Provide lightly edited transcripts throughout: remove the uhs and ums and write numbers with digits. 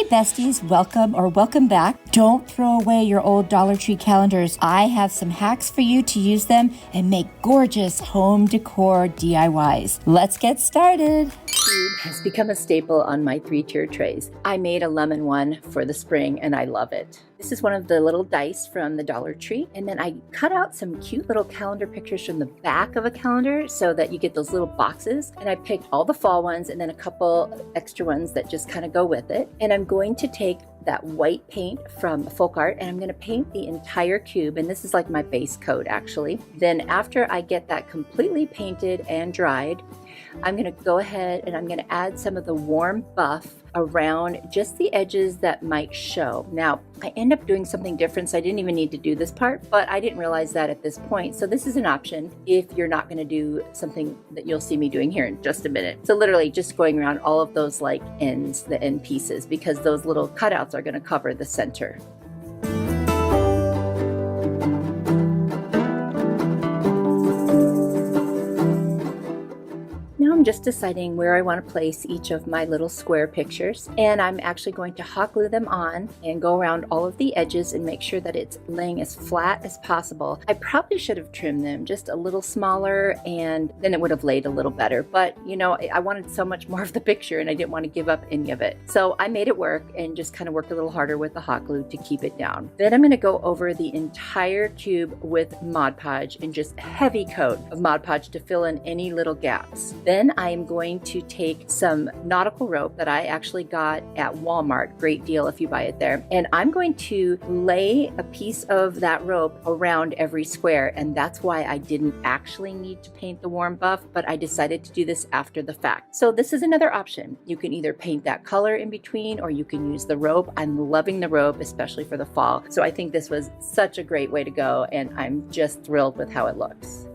besties, welcome back. Don't throw away your old Dollar Tree calendars. I have some hacks for you to use them and make gorgeous home decor DIYs. Let's get started. Cube has become a staple on my 3-tier trays. I made a lemon one for the spring and I love it. This is one of the little dice from the Dollar Tree. And then I cut out some cute little calendar pictures from the back of a calendar so that you get those little boxes. And I picked all the fall ones and then a couple extra ones that just kind of go with it. And I'm going to take that white paint from Folk Art and I'm going to paint the entire cube. And this is like my base coat actually. Then after I get that completely painted and dried, I'm going to go ahead and I'm going to add some of the warm buff around just the edges that might show. Now, I end up doing something different, so I didn't even need to do this part, but I didn't realize that at this point. So this is an option if you're not going to do something that you'll see me doing here in just a minute. So literally just going around all of those like ends, the end pieces, because those little cutouts are going to cover the center. I'm just deciding where I want to place each of my little square pictures, and I'm actually going to hot glue them on and go around all of the edges and make sure that it's laying as flat as possible. I probably should have trimmed them just a little smaller and then it would have laid a little better, but you know, I wanted so much more of the picture and I didn't want to give up any of it. So I made it work and just kind of worked a little harder with the hot glue to keep it down. Then I'm going to go over the entire cube with Mod Podge and just heavy coat of Mod Podge to fill in any little gaps. Then I am going to take some nautical rope that I actually got at Walmart, great deal if you buy it there, and I'm going to lay a piece of that rope around every square, and that's why I didn't actually need to paint the warm buff, but I decided to do this after the fact. So this is another option. You can either paint that color in between or you can use the rope. I'm loving the rope, especially for the fall. So I think this was such a great way to go, and I'm just thrilled with how it looks.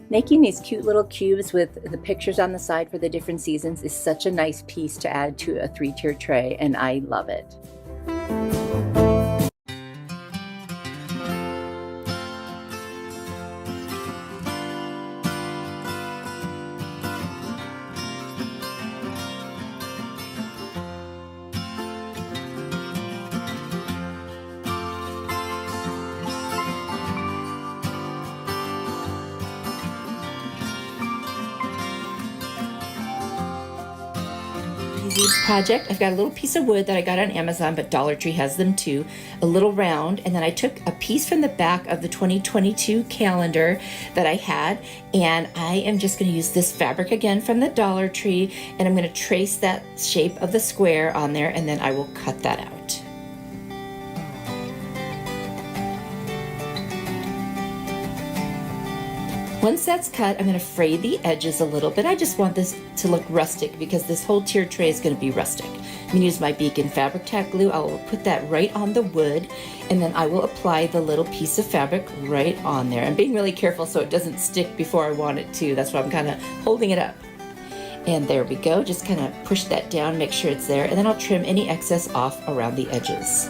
Making these cute little cubes with the pictures on the side for the different seasons is such a nice piece to add to a 3-tier tray, and I love it. Project. I've got a little piece of wood that I got on Amazon, but Dollar Tree has them too, a little round, and then I took a piece from the back of the 2022 calendar that I had, and I am just going to use this fabric again from the Dollar Tree, and I'm going to trace that shape of the square on there, and then I will cut that out. Once that's cut, I'm going to fray the edges a little bit. I just want this to look rustic because this whole tier tray is going to be rustic. I'm going to use my Beacon fabric tack glue. I will put that right on the wood, and then I will apply the little piece of fabric right on there. I'm being really careful so it doesn't stick before I want it to. That's why I'm kind of holding it up. And there we go. Just kind of push that down, make sure it's there, and then I'll trim any excess off around the edges.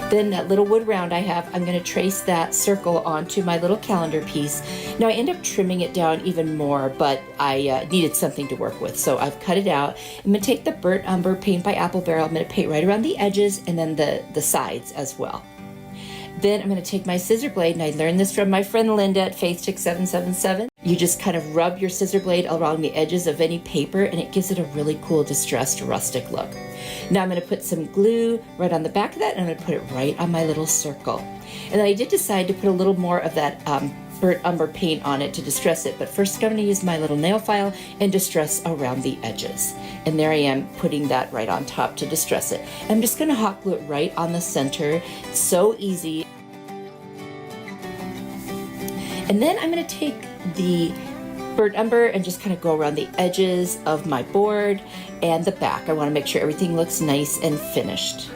Then that little wood round I have, I'm going to trace that circle onto my little calendar piece. Now I end up trimming it down even more, but I needed something to work with, so I've cut it out. I'm going to take the burnt umber paint by Apple Barrel. I'm going to paint right around the edges and then the sides as well. Then I'm going to take my scissor blade, and I learned this from my friend Linda at FaithChick777. You just kind of rub your scissor blade along the edges of any paper, and it gives it a really cool distressed rustic look. Now I'm going to put some glue right on the back of that, and I'm going to put it right on my little circle. And then I did decide to put a little more of that burnt umber paint on it to distress it, but first I'm going to use my little nail file and distress around the edges. And there I am putting that right on top to distress it. I'm just going to hot glue it right on the center. It's so easy. And then I'm going to take the burnt umber and just kind of go around the edges of my board and the back. I want to make sure everything looks nice and finished.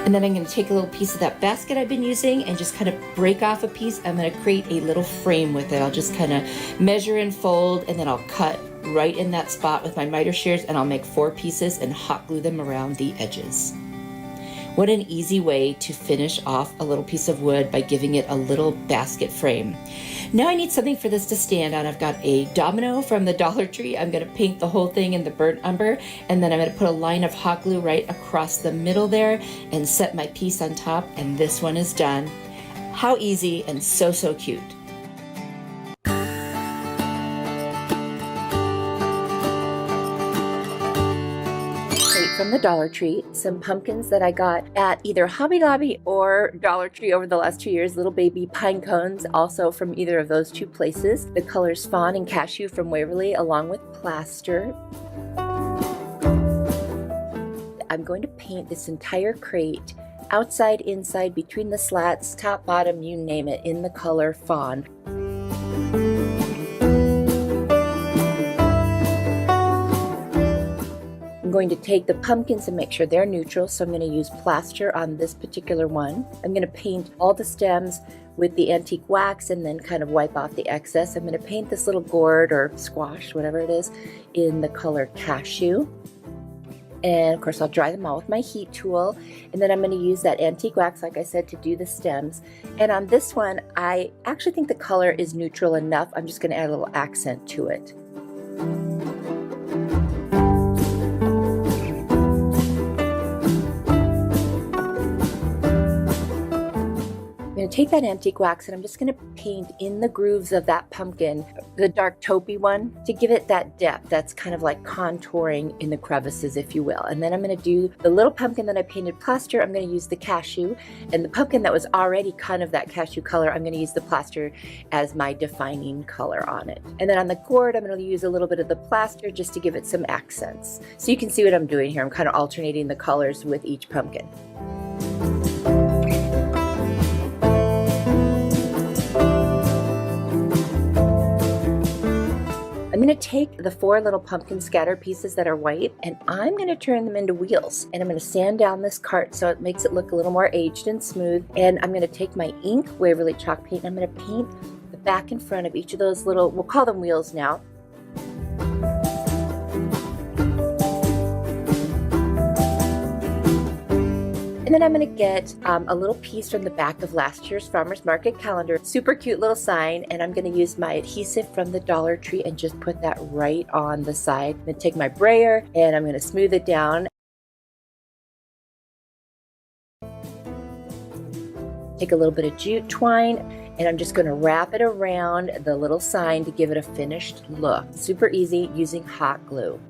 And then I'm going to take a little piece of that basket I've been using and just kind of break off a piece. I'm going to create a little frame with it. I'll just kind of measure and fold, and then I'll cut right in that spot with my miter shears, and I'll make 4 pieces and hot glue them around the edges. What an easy way to finish off a little piece of wood by giving it a little basket frame. Now I need something for this to stand on. I've got a domino from the Dollar Tree. I'm going to paint the whole thing in the burnt umber, and then I'm going to put a line of hot glue right across the middle there and set my piece on top, and this one is done. How easy and so cute. From the Dollar Tree, some pumpkins that I got at either Hobby Lobby or Dollar Tree over the last 2 years, little baby pine cones, also from either of those 2 places. The colors Fawn and Cashew from Waverly, along with plaster. I'm going to paint this entire crate, outside, inside, between the slats, top, bottom, you name it, in the color Fawn. I'm going to take the pumpkins and make sure they're neutral, so I'm going to use plaster on this particular one. I'm going to paint all the stems with the antique wax and then kind of wipe off the excess. I'm going to paint this little gourd or squash, whatever it is, in the color Cashew. And of course I'll dry them all with my heat tool, and then I'm going to use that antique wax, like I said, to do the stems. And on this one, I actually think the color is neutral enough. I'm just going to add a little accent to it. I'm going to take that antique wax and I'm just going to paint in the grooves of that pumpkin, the dark taupey one, to give it that depth that's kind of like contouring in the crevices, if you will. And then I'm going to do the little pumpkin that I painted plaster. I'm going to use the cashew, and the pumpkin that was already kind of that cashew color, I'm going to use the plaster as my defining color on it. And then on the gourd, I'm going to use a little bit of the plaster just to give it some accents. So you can see what I'm doing here. I'm kind of alternating the colors with each pumpkin. I'm going to take the 4 little pumpkin scatter pieces that are white, and I'm going to turn them into wheels, and I'm going to sand down this cart so it makes it look a little more aged and smooth. And I'm going to take my ink Waverly chalk paint, and I'm going to paint the back and front of each of those little, we'll call them wheels now. And then I'm going to get a little piece from the back of last year's Farmers Market Calendar. Super cute little sign, and I'm going to use my adhesive from the Dollar Tree and just put that right on the side. I'm going to take my brayer and I'm going to smooth it down. Take a little bit of jute twine, and I'm just going to wrap it around the little sign to give it a finished look. Super easy using hot glue.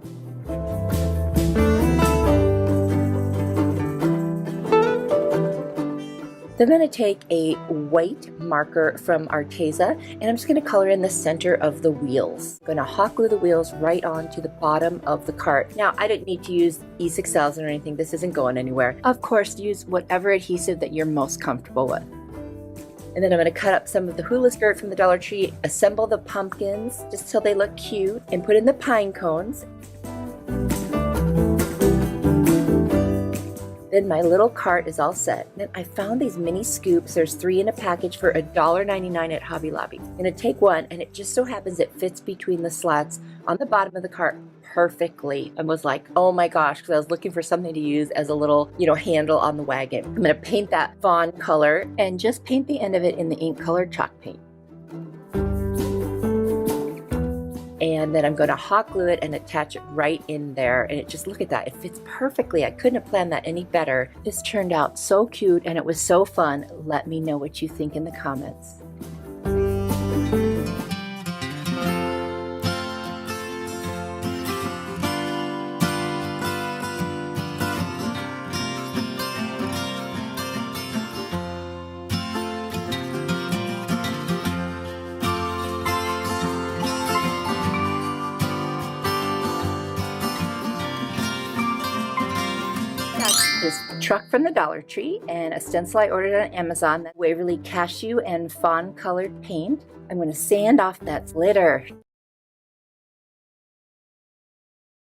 Then I'm going to take a white marker from Arteza, and I'm just going to color in the center of the wheels. I'm going to hot glue the wheels right onto the bottom of the cart. Now, I didn't need to use E6000 or anything. This isn't going anywhere. Of course, use whatever adhesive that you're most comfortable with. And then I'm going to cut up some of the hula skirt from the Dollar Tree, assemble the pumpkins just till they look cute, and put in the pine cones. Then my little cart is all set. Then I found these mini scoops. There's 3 in a package for $1.99 at Hobby Lobby. I'm going to take one, and it just so happens it fits between the slats on the bottom of the cart perfectly. I was like, oh my gosh, because I was looking for something to use as a little, handle on the wagon. I'm going to paint that fawn color and just paint the end of it in the ink color chalk paint. And then I'm going to hot glue it and attach it right in there. And look at that, it fits perfectly. I couldn't have planned that any better. This turned out so cute and it was so fun. Let me know what you think in the comments. This truck from the Dollar Tree and a stencil I ordered on Amazon, that Waverly cashew and fawn colored paint. I'm going to sand off that glitter.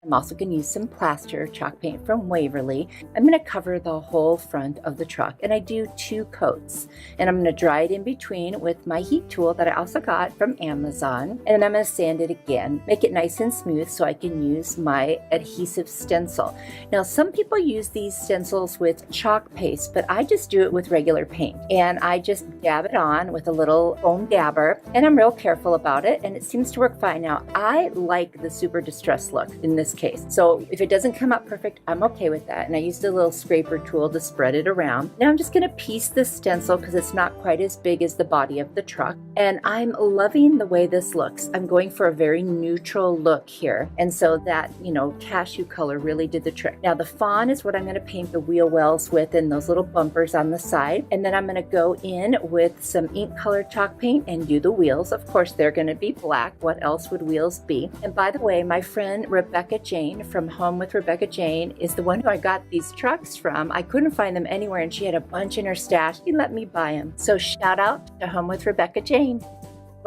I'm also going to use some plaster chalk paint from Waverly. I'm going to cover the whole front of the truck, and I do 2 coats. And I'm going to dry it in between with my heat tool that I also got from Amazon. And then I'm going to sand it again, make it nice and smooth so I can use my adhesive stencil. Now, some people use these stencils with chalk paste, but I just do it with regular paint. And I just dab it on with a little foam dabber, and I'm real careful about it, and it seems to work fine. Now, I like the super distressed look in this case. So if it doesn't come out perfect, I'm okay with that. And I used a little scraper tool to spread it around. Now I'm just going to piece this stencil because it's not quite as big as the body of the truck. And I'm loving the way this looks. I'm going for a very neutral look here. And so that, cashew color really did the trick. Now the fawn is what I'm going to paint the wheel wells with and those little bumpers on the side. And then I'm going to go in with some ink colored chalk paint and do the wheels. Of course, they're going to be black. What else would wheels be? And by the way, my friend Rebecca Jane from Home with Rebecca Jane is the one who I got these trucks from. I couldn't find them anywhere, and she had a bunch in her stash. She let me buy them. So shout out to Home with Rebecca Jane.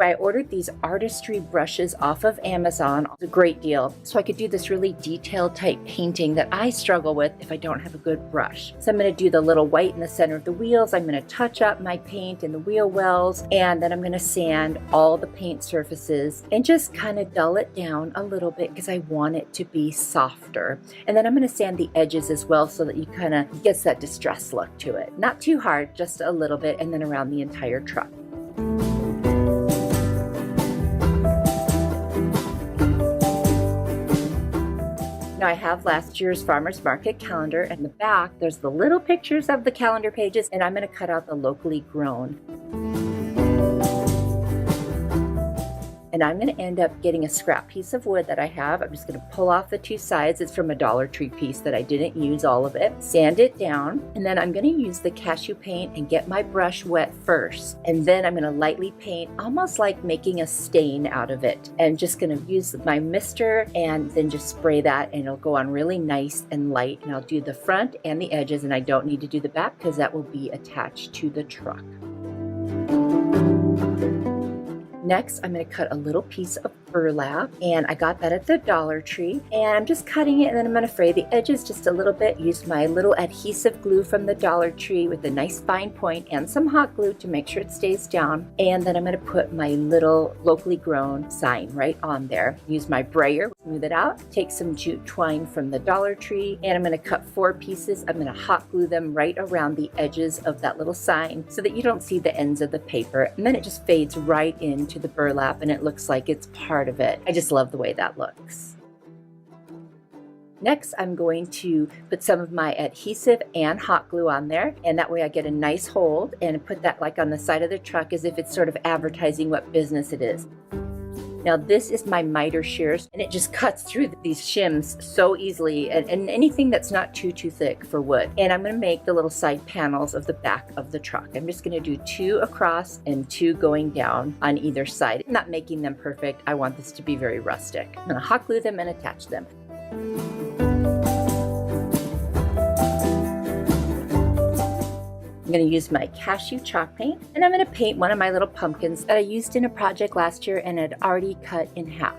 I ordered these artistry brushes off of Amazon. It's a great deal. So I could do this really detailed type painting that I struggle with if I don't have a good brush. So I'm going to do the little white in the center of the wheels. I'm going to touch up my paint in the wheel wells, and then I'm going to sand all the paint surfaces and just kind of dull it down a little bit because I want it to be softer. And then I'm going to sand the edges as well so that you kind of gets that distressed look to it. Not too hard, just a little bit, and then around the entire truck. Now I have last year's Farmers Market calendar. In the back, there's the little pictures of the calendar pages, and I'm going to cut out the locally grown. And I'm going to end up getting a scrap piece of wood that I have. I'm just going to pull off the 2 sides. It's from a Dollar Tree piece that I didn't use all of it. Sand it down. And then I'm going to use the cashew paint and get my brush wet first. And then I'm going to lightly paint, almost like making a stain out of it. And just going to use my mister and then just spray that, and it'll go on really nice and light. And I'll do the front and the edges, and I don't need to do the back because that will be attached to the truck. Next, I'm going to cut a little piece of burlap, and I got that at the Dollar Tree, and I'm just cutting it, and then I'm going to fray the edges just a little bit. Use my little adhesive glue from the Dollar Tree with a nice fine point and some hot glue to make sure it stays down. And then I'm going to put my little locally grown sign right on there. Use my brayer, smooth it out, take some jute twine from the Dollar Tree, and I'm going to cut 4 pieces. I'm going to hot glue them right around the edges of that little sign so that you don't see the ends of the paper, and then it just fades right into the burlap and it looks like it's part of it. I just love the way that looks. Next, I'm going to put some of my adhesive and hot glue on there, and that way I get a nice hold and put that like on the side of the truck as if it's sort of advertising what business it is. Now this is my miter shears, and it just cuts through these shims so easily, and anything that's not too thick for wood. And I'm going to make the little side panels of the back of the truck. I'm just going to do 2 across and 2 going down on either side. I'm not making them perfect. I want this to be very rustic. I'm going to hot glue them and attach them. I'm going to use my cashew chalk paint, and I'm going to paint one of my little pumpkins that I used in a project last year and had already cut in half.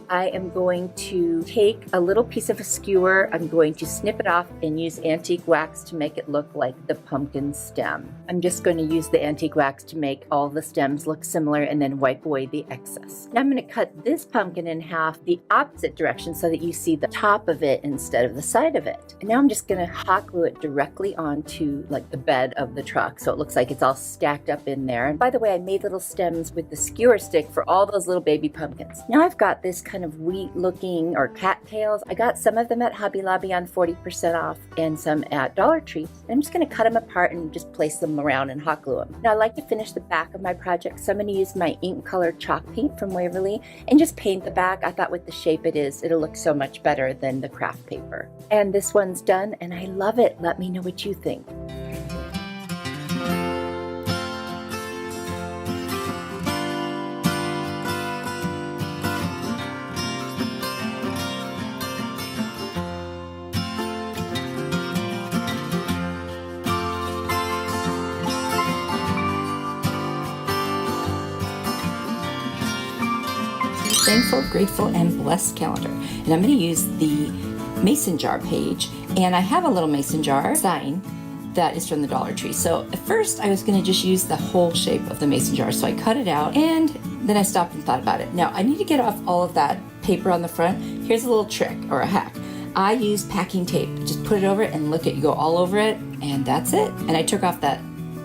I am going to take a little piece of a skewer, I'm going to snip it off and use antique wax to make it look like the pumpkin stem. I'm just going to use the antique wax to make all the stems look similar and then wipe away the excess. Now I'm going to cut this pumpkin in half the opposite direction so that you see the top of it instead of the side of it. And now I'm just going to hot glue it directly onto like the bed of the truck so it looks like it's all stacked up in there. And by the way, I made little stems with the skewer stick for all those little baby pumpkins. Now I've got this kind of wheat looking or cattails. I got some of them at Hobby Lobby on 40% off and some at Dollar Tree. I'm just going to cut them apart and just place them around and hot glue them. Now I like to finish the back of my project, so I'm going to use my ink colored chalk paint from Waverly and just paint the back. I thought with the shape it is, it'll look so much better than the craft paper. And this one's done and I love it. Let me know what you think. Thankful, Grateful, and Blessed calendar. And I'm going to use the mason jar page. And I have a little mason jar sign that is from the Dollar Tree. So at first I was going to just use the whole shape of the mason jar. So I cut it out and then I stopped and thought about it. Now I need to get off all of that paper on the front. Here's a little trick or a hack. I use packing tape. Just put it over it and look at, you go all over it, and that's it. And I took off that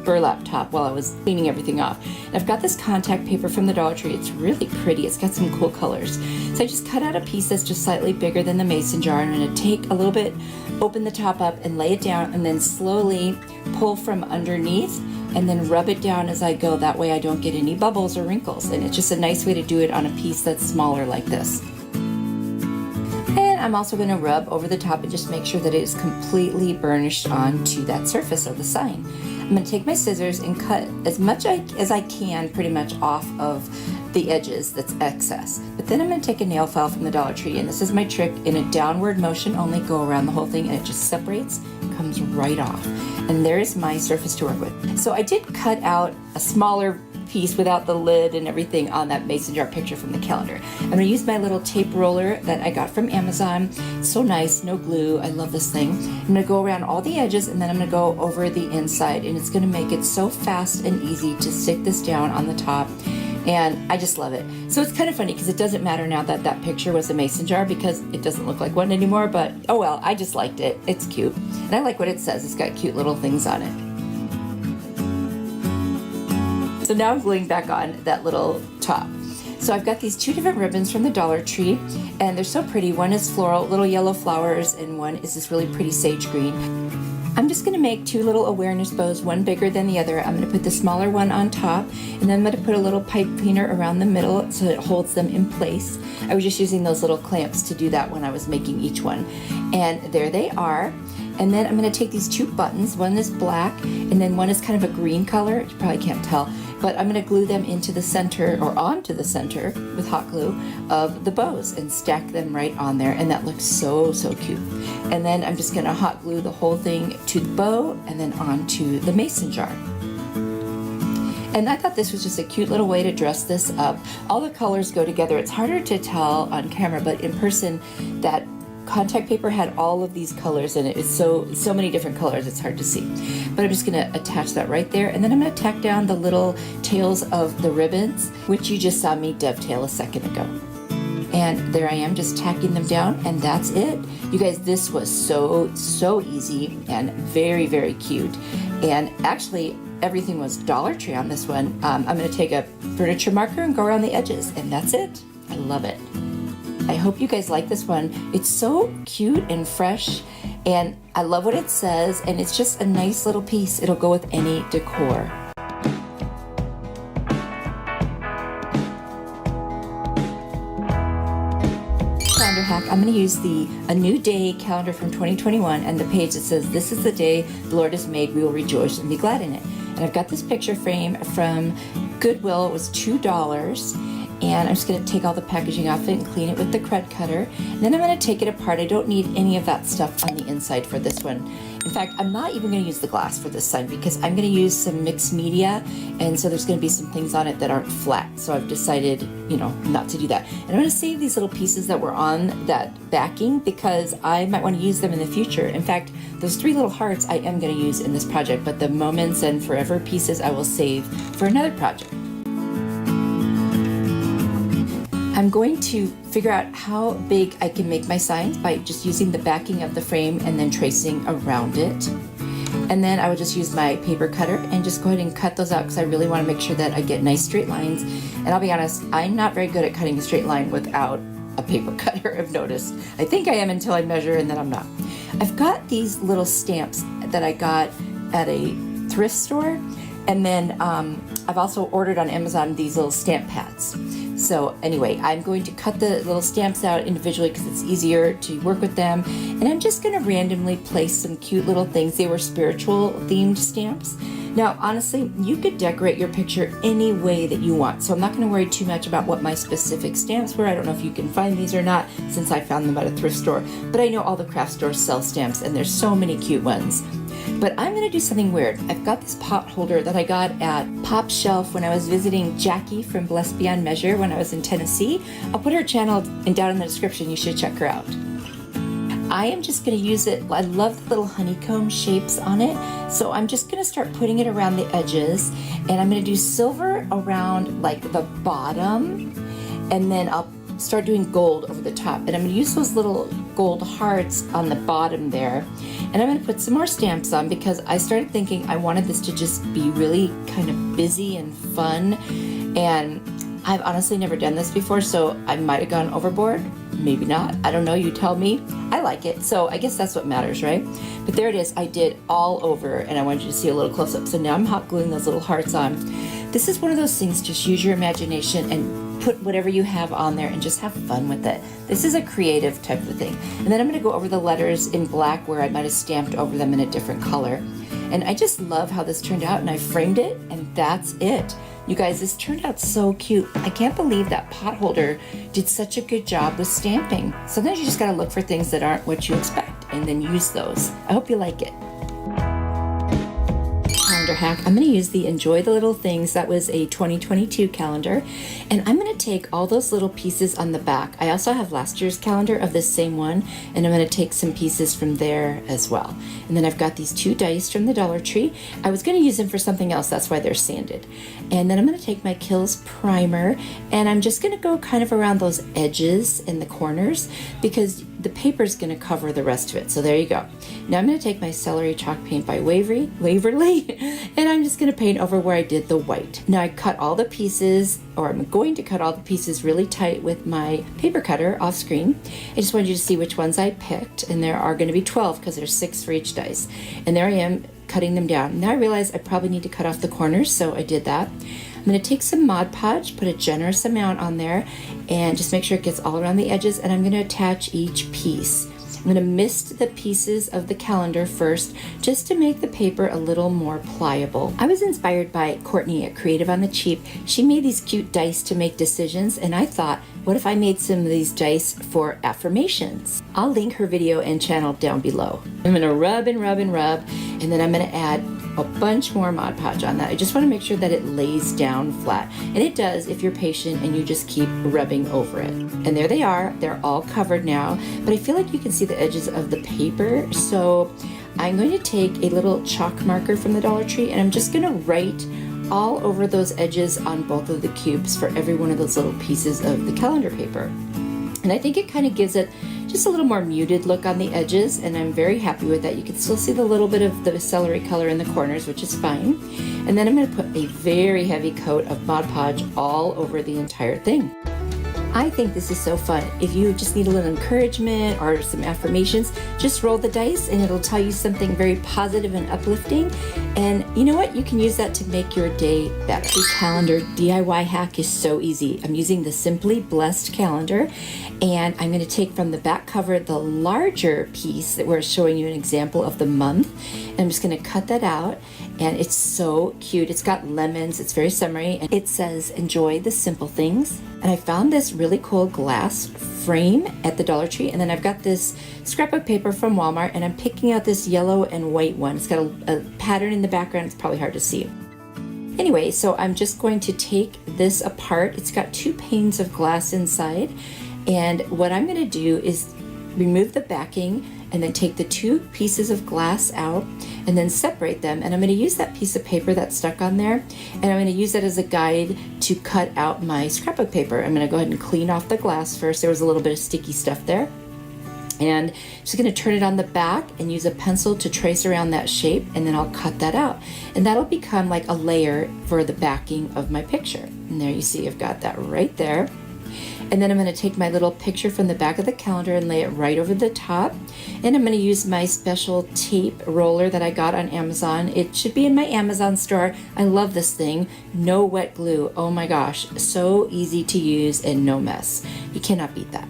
burlap top while I was cleaning everything off. And I've got this contact paper from the Dollar Tree. It's really pretty. It's got some cool colors. So I just cut out a piece that's just slightly bigger than the mason jar. I'm going to take a little bit, open the top up and lay it down, and then slowly pull from underneath and then rub it down as I go. That way I don't get any bubbles or wrinkles. And it's just a nice way to do it on a piece that's smaller like this. And I'm also going to rub over the top and just make sure that it is completely burnished onto that surface of the sign. I'm going to take my scissors and cut as much as I can pretty much off of the edges that's excess. But then I'm going to take a nail file from the Dollar Tree, and this is my trick. In a downward motion only, go around the whole thing, and it just separates, comes right off. And there's my surface to work with. So I did cut out a smaller piece without the lid and everything on that mason jar picture from the calendar. I'm going to use my little tape roller that I got from Amazon. It's so nice, no glue. I love this thing. I'm going to go around all the edges, and then I'm going to go over the inside, and it's going to make it so fast and easy to stick this down on the top. And I just love it. So it's kind of funny because it doesn't matter now that that picture was a mason jar because it doesn't look like one anymore, but oh well, I just liked it. It's cute. And I like what it says. It's got cute little things on it. So now I'm gluing back on that little top. So I've got these two different ribbons from the Dollar Tree, and they're so pretty. One is floral, little yellow flowers, and one is this really pretty sage green. I'm just going to make two little awareness bows, one bigger than the other. I'm going to put the smaller one on top, and then I'm going to put a little pipe cleaner around the middle so it holds them in place. I was just using those little clamps to do that when I was making each one. And there they are. And then I'm going to take these two buttons. One is black, and then one is kind of a green color. You probably can't tell. But I'm going to glue them into the center, or onto the center with hot glue of the bows, and stack them right on there. And that looks so, so cute. And then I'm just going to hot glue the whole thing to the bow and then onto the mason jar. And I thought this was just a cute little way to dress this up. All the colors go together. It's harder to tell on camera, but in person, that contact paper had all of these colors in it. It's so many different colors, it's hard to see. But I'm just going to attach that right there, and then I'm going to tack down the little tails of the ribbons, which you just saw me dovetail a second ago. And there I am, just tacking them down, and that's it. You guys, this was so easy and very, very cute. And actually, everything was Dollar Tree on this one. I'm going to take a furniture marker and go around the edges, and that's it. I love it. I hope you guys like this one. It's so cute and fresh, and I love what it says, and it's just a nice little piece. It'll go with any decor. Calendar hack. I'm going to use a New Day calendar from 2021, and the page that says, "This is the day the Lord has made. We will rejoice and be glad in it." And I've got this picture frame from Goodwill. It was $2. And I'm just going to take all the packaging off it and clean it with the crud cutter. And then I'm going to take it apart. I don't need any of that stuff on the inside for this one. In fact, I'm not even going to use the glass for this sign because I'm going to use some mixed media, and so there's going to be some things on it that aren't flat. So I've decided, not to do that. And I'm going to save these little pieces that were on that backing because I might want to use them in the future. In fact, those three little hearts I am going to use in this project, but the moments and forever pieces I will save for another project. I'm going to figure out how big I can make my signs by just using the backing of the frame and then tracing around it. And then I would just use my paper cutter and just go ahead and cut those out because I really want to make sure that I get nice straight lines. And I'll be honest, I'm not very good at cutting a straight line without a paper cutter, I've noticed. I think I am until I measure, and then I'm not. I've got these little stamps that I got at a thrift store. And then I've also ordered on Amazon these little stamp pads. So anyway, I'm going to cut the little stamps out individually because it's easier to work with them. And I'm just going to randomly place some cute little things. They were spiritual themed stamps. Now, honestly, you could decorate your picture any way that you want. So I'm not going to worry too much about what my specific stamps were. I don't know if you can find these or not since I found them at a thrift store. But I know all the craft stores sell stamps, and there's so many cute ones. But I'm gonna do something weird. I've got this pot holder that I got at Pop Shelf when I was visiting Jackie from Blessed Beyond Measure when I was in Tennessee. I'll put her channel down in the description. You should check her out. I am just going to use it. I love the little honeycomb shapes on it. So I'm just going to start putting it around the edges, and I'm going to do silver around like the bottom, and then I'll start doing gold over the top. And I'm going to use those little gold hearts on the bottom there. And I'm going to put some more stamps on because I started thinking I wanted this to just be really kind of busy and fun. And I've honestly never done this before, so I might have gone overboard. Maybe not. I don't know. You tell me. I like it. So I guess that's what matters, right? But there it is. I did all over, and I wanted you to see a little close up. So now I'm hot gluing those little hearts on. This is one of those things, just use your imagination and put whatever you have on there and just have fun with it. This is a creative type of thing. And then I'm going to go over the letters in black where I might have stamped over them in a different color. And I just love how this turned out, and I framed it, and that's it. You guys, this turned out so cute. I can't believe that pot holder did such a good job with stamping. Sometimes you just gotta look for things that aren't what you expect and then use those. I hope you like it. Calendar hack. I'm going to use the Enjoy the Little Things. That was a 2022 calendar. And I'm going to take all those little pieces on the back. I also have last year's calendar of this same one, and I'm going to take some pieces from there as well. And then I've got these 2 dice from the Dollar Tree. I was going to use them for something else. That's why they're sanded. And then I'm going to take my Kills primer, and I'm just going to go kind of around those edges and the corners because the paper is going to cover the rest of it. So there you go. Now I'm going to take my celery chalk paint by Waverly, and I'm just going to paint over where I did the white. Now I cut all the pieces, or I'm going to cut all the pieces really tight with my paper cutter off screen. I just wanted you to see which ones I picked, and there are going to be 12 because there's 6 for each dice. And there I am cutting them down. Now I realize I probably need to cut off the corners, so I did that. I'm going to take some Mod Podge, put a generous amount on there, and just make sure it gets all around the edges, and I'm going to attach each piece. I'm going to mist the pieces of the calendar first, just to make the paper a little more pliable. I was inspired by Courtney at Creative on the Cheap. She made these cute dice to make decisions, and I thought, what if I made some of these dice for affirmations? I'll link her video and channel down below. I'm going to rub and rub and rub, and then I'm going to add a bunch more Mod Podge on that. I just want to make sure that it lays down flat. And it does if you're patient and you just keep rubbing over it. And there they are. They're all covered now. But I feel like you can see the edges of the paper. So I'm going to take a little chalk marker from the Dollar Tree, and I'm just going to write all over those edges on both of the cubes for every one of those little pieces of the calendar paper. And I think it kind of gives it just a little more muted look on the edges, and I'm very happy with that. You can still see the little bit of the celery color in the corners, which is fine. And then I'm going to put a very heavy coat of Mod Podge all over the entire thing. I think this is so fun. If you just need a little encouragement or some affirmations, just roll the dice and it'll tell you something very positive and uplifting. And you know what? You can use that to make your day better. The calendar DIY hack is so easy. I'm using the Simply Blessed calendar, and I'm going to take from the back cover the larger piece that we're showing you an example of the month. And I'm just going to cut that out, and it's so cute. It's got lemons. It's very summery, and it says, "Enjoy the simple things." And I found this really cool glass frame at the Dollar Tree, and then I've got this scrapbook paper from Walmart, and I'm picking out this yellow and white one. It's got a pattern in the background. It's probably hard to see. Anyway, so I'm just going to take this apart. It's got 2 panes of glass inside, and what I'm going to do is remove the backing and then take the 2 pieces of glass out and then separate them. And I'm going to use that piece of paper that's stuck on there, and I'm going to use that as a guide to cut out my scrapbook paper. I'm going to go ahead and clean off the glass first. There was a little bit of sticky stuff there. And just going to turn it on the back and use a pencil to trace around that shape, and then I'll cut that out. And that'll become like a layer for the backing of my picture. And there you see I've got that right there. And then I'm going to take my little picture from the back of the calendar and lay it right over the top. And I'm going to use my special tape roller that I got on Amazon. It should be in my Amazon store. I love this thing. No wet glue. Oh my gosh. So easy to use and no mess. You cannot beat that.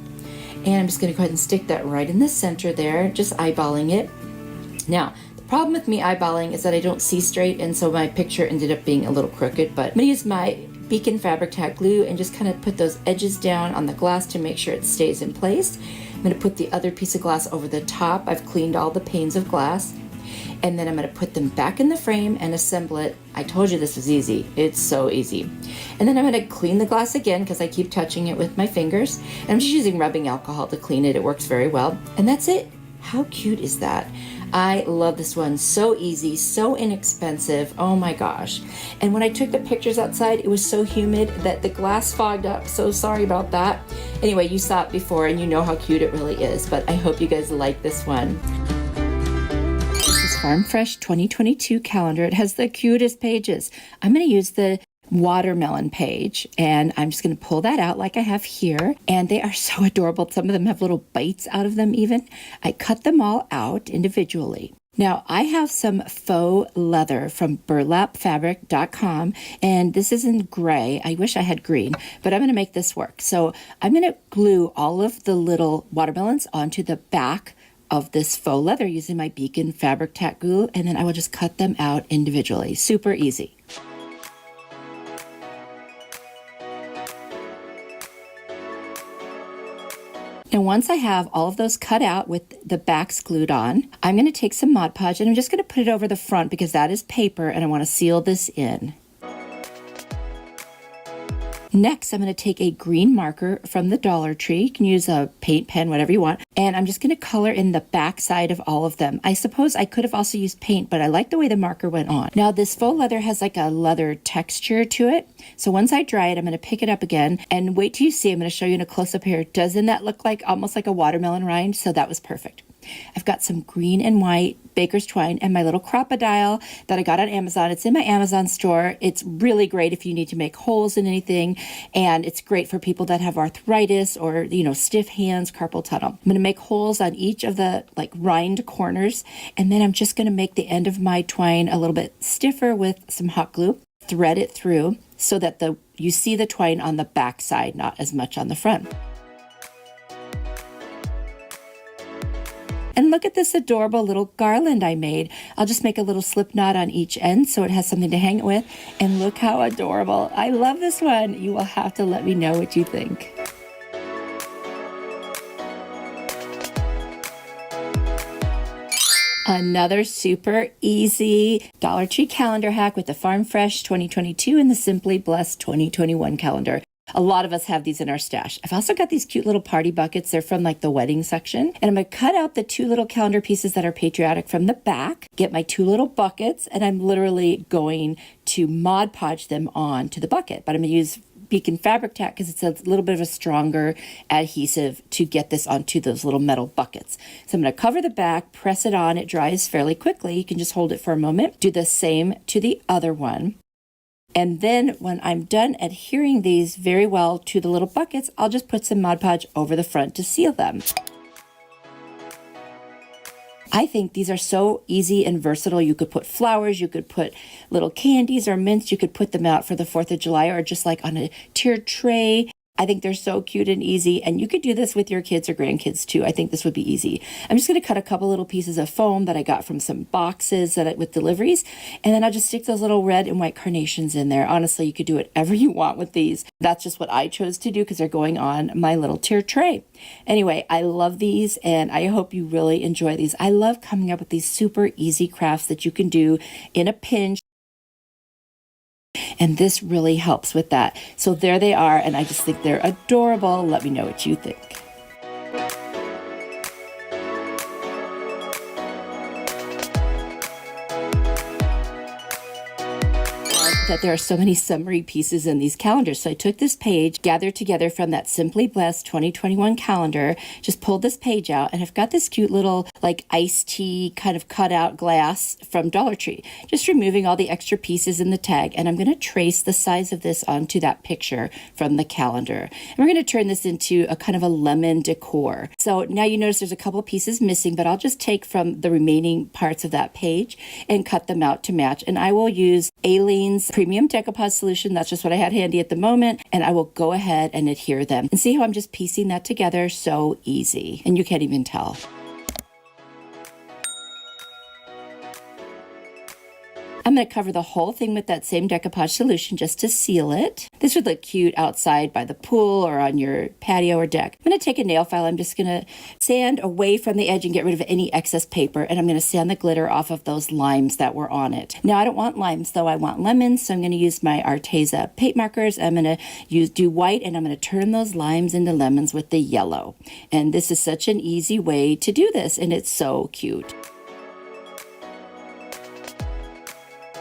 And I'm just going to go ahead and stick that right in the center there, just eyeballing it. Now, the problem with me eyeballing is that I don't see straight, and so my picture ended up being a little crooked. But I'm going to use my Beacon Fabric Tack glue and just kind of put those edges down on the glass to make sure it stays in place. I'm going to put the other piece of glass over the top. I've cleaned all the panes of glass. And then I'm going to put them back in the frame and assemble it. I told you this was easy. It's so easy. And then I'm going to clean the glass again because I keep touching it with my fingers. And I'm just using rubbing alcohol to clean it. It works very well. And that's it. How cute is that? I love this one. So easy, so inexpensive. Oh my gosh. And when I took the pictures outside, it was so humid that the glass fogged up. So sorry about that. Anyway, you saw it before and you know how cute it really is, but I hope you guys like this one. This is Farm Fresh 2022 calendar. It has the cutest pages. I'm going to use the watermelon page, and I'm just going to pull that out like I have here, and they are so adorable. Some of them have little bites out of them even. I cut them all out individually. Now, I have some faux leather from burlapfabric.com, and this is in gray. I wish I had green, but I'm going to make this work. So I'm going to glue all of the little watermelons onto the back of this faux leather using my Beacon fabric tack glue, and then I will just cut them out individually. Super easy. And once I have all of those cut out with the backs glued on, I'm going to take some Mod Podge and I'm just going to put it over the front because that is paper and I want to seal this in. Next, I'm going to take a green marker from the Dollar Tree. You can use a paint pen, whatever you want. And I'm just going to color in the back side of all of them. I suppose I could have also used paint, but I like the way the marker went on. Now, this faux leather has like a leather texture to it. So once I dry it, I'm going to pick it up again and wait till you see. I'm going to show you in a close-up here. Doesn't that look like almost like a watermelon rind? So that was perfect. I've got some green and white baker's twine and my little crocodile that I got on Amazon. It's in my Amazon store. It's really great if you need to make holes in anything, and it's great for people that have arthritis or, stiff hands, carpal tunnel. I'm going to make holes on each of the rind corners, and then I'm just going to make the end of my twine a little bit stiffer with some hot glue, thread it through so that you see the twine on the back side, not as much on the front. And look at this adorable little garland I made. I'll just make a little slip knot on each end so it has something to hang it with. And look how adorable. I love this one. You will have to let me know what you think. Another super easy Dollar Tree calendar hack with the Farm Fresh 2022 and the Simply Blessed 2021 calendar. A lot of us have these in our stash. I've also got these cute little party buckets. They're from the wedding section. And I'm going to cut out the two little calendar pieces that are patriotic from the back, get my two little buckets, and I'm literally going to Mod Podge them on to the bucket. But I'm going to use Beacon fabric tack because it's a little bit of a stronger adhesive to get this onto those little metal buckets. So I'm going to cover the back, press it on. It dries fairly quickly. You can just hold it for a moment. Do the same to the other one. And then when I'm done adhering these very well to the little buckets, I'll just put some Mod Podge over the front to seal them. I think these are so easy and versatile. You could put flowers, you could put little candies or mints, you could put them out for the 4th of July or just on a tiered tray. I think they're so cute and easy, and you could do this with your kids or grandkids too. I think this would be easy. I'm just going to cut a couple little pieces of foam that I got from some boxes with deliveries, and then I'll just stick those little red and white carnations in there. Honestly, you could do whatever you want with these. That's just what I chose to do because they're going on my little tier tray. Anyway, I love these, and I hope you really enjoy these. I love coming up with these super easy crafts that you can do in a pinch. And this really helps with that. So there they are, and I just think they're adorable. Let me know what you think. That there are so many summary pieces in these calendars. So I took this page, gathered together from that Simply Blessed 2021 calendar, just pulled this page out, and I've got this cute little iced tea kind of cut out glass from Dollar Tree. Just removing all the extra pieces in the tag, and I'm going to trace the size of this onto that picture from the calendar. And we're going to turn this into a kind of a lemon decor. So now you notice there's a couple pieces missing, but I'll just take from the remaining parts of that page and cut them out to match. And I will use Aleene's Premium Decoupage solution. That's just what I had handy at the moment. And I will go ahead and adhere them. And see how I'm just piecing that together? So easy. And you can't even tell. I'm going to cover the whole thing with that same decoupage solution just to seal it. This would look cute outside by the pool or on your patio or deck. I'm going to take a nail file. I'm just going to sand away from the edge and get rid of any excess paper, and I'm going to sand the glitter off of those limes that were on it. Now I don't want limes though, I want lemons, so I'm going to use my Arteza paint markers. I'm going to do white, and I'm going to turn those limes into lemons with the yellow. And this is such an easy way to do this, and it's so cute.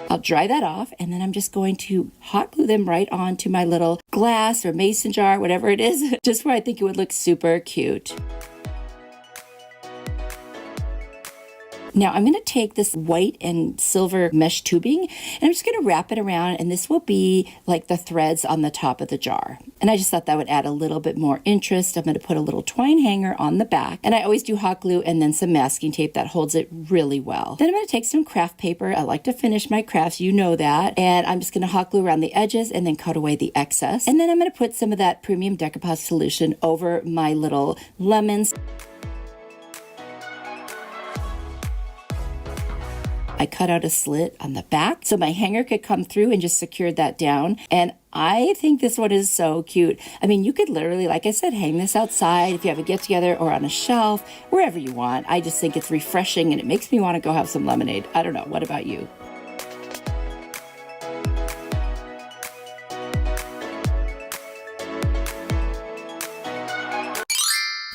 I'll dry that off, and then I'm just going to hot glue them right onto my little glass or mason jar, whatever it is, just where I think it would look super cute. Now I'm going to take this white and silver mesh tubing, and I'm just going to wrap it around, and this will be like the threads on the top of the jar. And I just thought that would add a little bit more interest. I'm going to put a little twine hanger on the back, and I always do hot glue and then some masking tape that holds it really well. Then I'm going to take some craft paper. I like to finish my crafts, you know that, and I'm just going to hot glue around the edges and then cut away the excess. And then I'm going to put some of that premium decoupage solution over my little lemons. I cut out a slit on the back so my hanger could come through and just secured that down. And I think this one is so cute. I mean, you could literally, like I said, hang this outside if you have a get together or on a shelf, wherever you want. I just think it's refreshing and it makes me want to go have some lemonade. I don't know. What about you?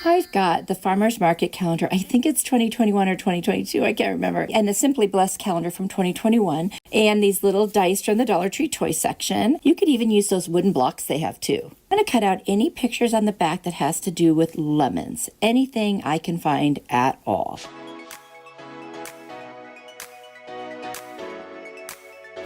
I've got the Farmers Market calendar. I think it's 2021 or 2022. I can't remember. And the Simply Blessed calendar from 2021. And these little dice from the Dollar Tree toy section. You could even use those wooden blocks they have too. I'm going to cut out any pictures on the back that has to do with lemons. Anything I can find at all.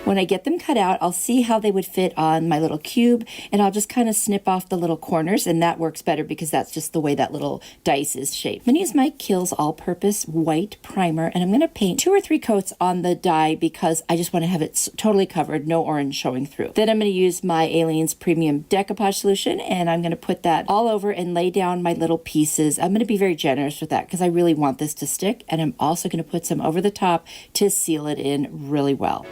When I get them cut out, I'll see how they would fit on my little cube, and I'll just kind of snip off the little corners, and that works better because that's just the way that little dice is shaped. I'm going to use my Kiehl's All-Purpose White Primer, and I'm going to paint 2 or 3 coats on the die because I just want to have it totally covered, no orange showing through. Then I'm going to use my Aliens Premium Decoupage Solution, and I'm going to put that all over and lay down my little pieces. I'm going to be very generous with that because I really want this to stick, and I'm also going to put some over the top to seal it in really well.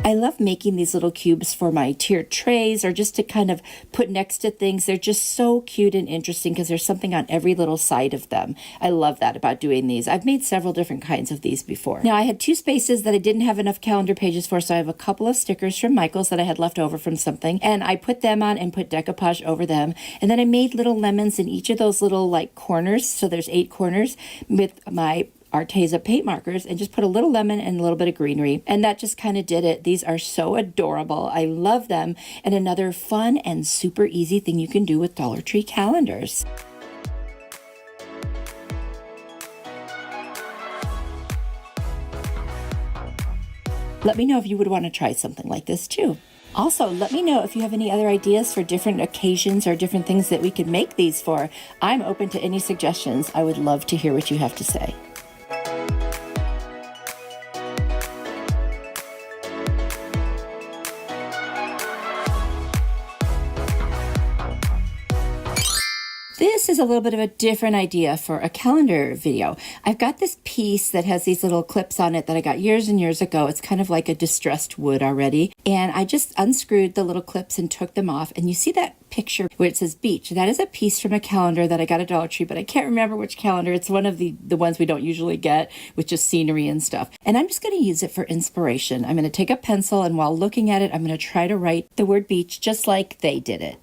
I love making these little cubes for my tiered trays or just to kind of put next to things. They're just so cute and interesting because there's something on every little side of them. I love that about doing these. I've made several different kinds of these before. Now I had 2 spaces that I didn't have enough calendar pages for, so I have a couple of stickers from Michael's that I had left over from something, and I put them on and put decoupage over them. And then I made little lemons in each of those little like corners, so there's 8 corners, with my Arteza paint markers, and just put a little lemon and a little bit of greenery, and that just kind of did it. These are so adorable. I love them, and another fun and super easy thing you can do with Dollar Tree calendars. Let me know if you would want to try something like this too. Also, let me know if you have any other ideas for different occasions or different things that we could make these for. I'm open to any suggestions. I would love to hear what you have to say. This is a little bit of a different idea for a calendar video. I've got this piece that has these little clips on it that I got years and years ago. It's kind of like a distressed wood already. And I just unscrewed the little clips and took them off. And you see that picture where it says beach. That is a piece from a calendar that I got at Dollar Tree, but I can't remember which calendar. It's one of the ones we don't usually get with just scenery and stuff. And I'm just going to use it for inspiration. I'm going to take a pencil, and while looking at it, I'm going to try to write the word beach just like they did it.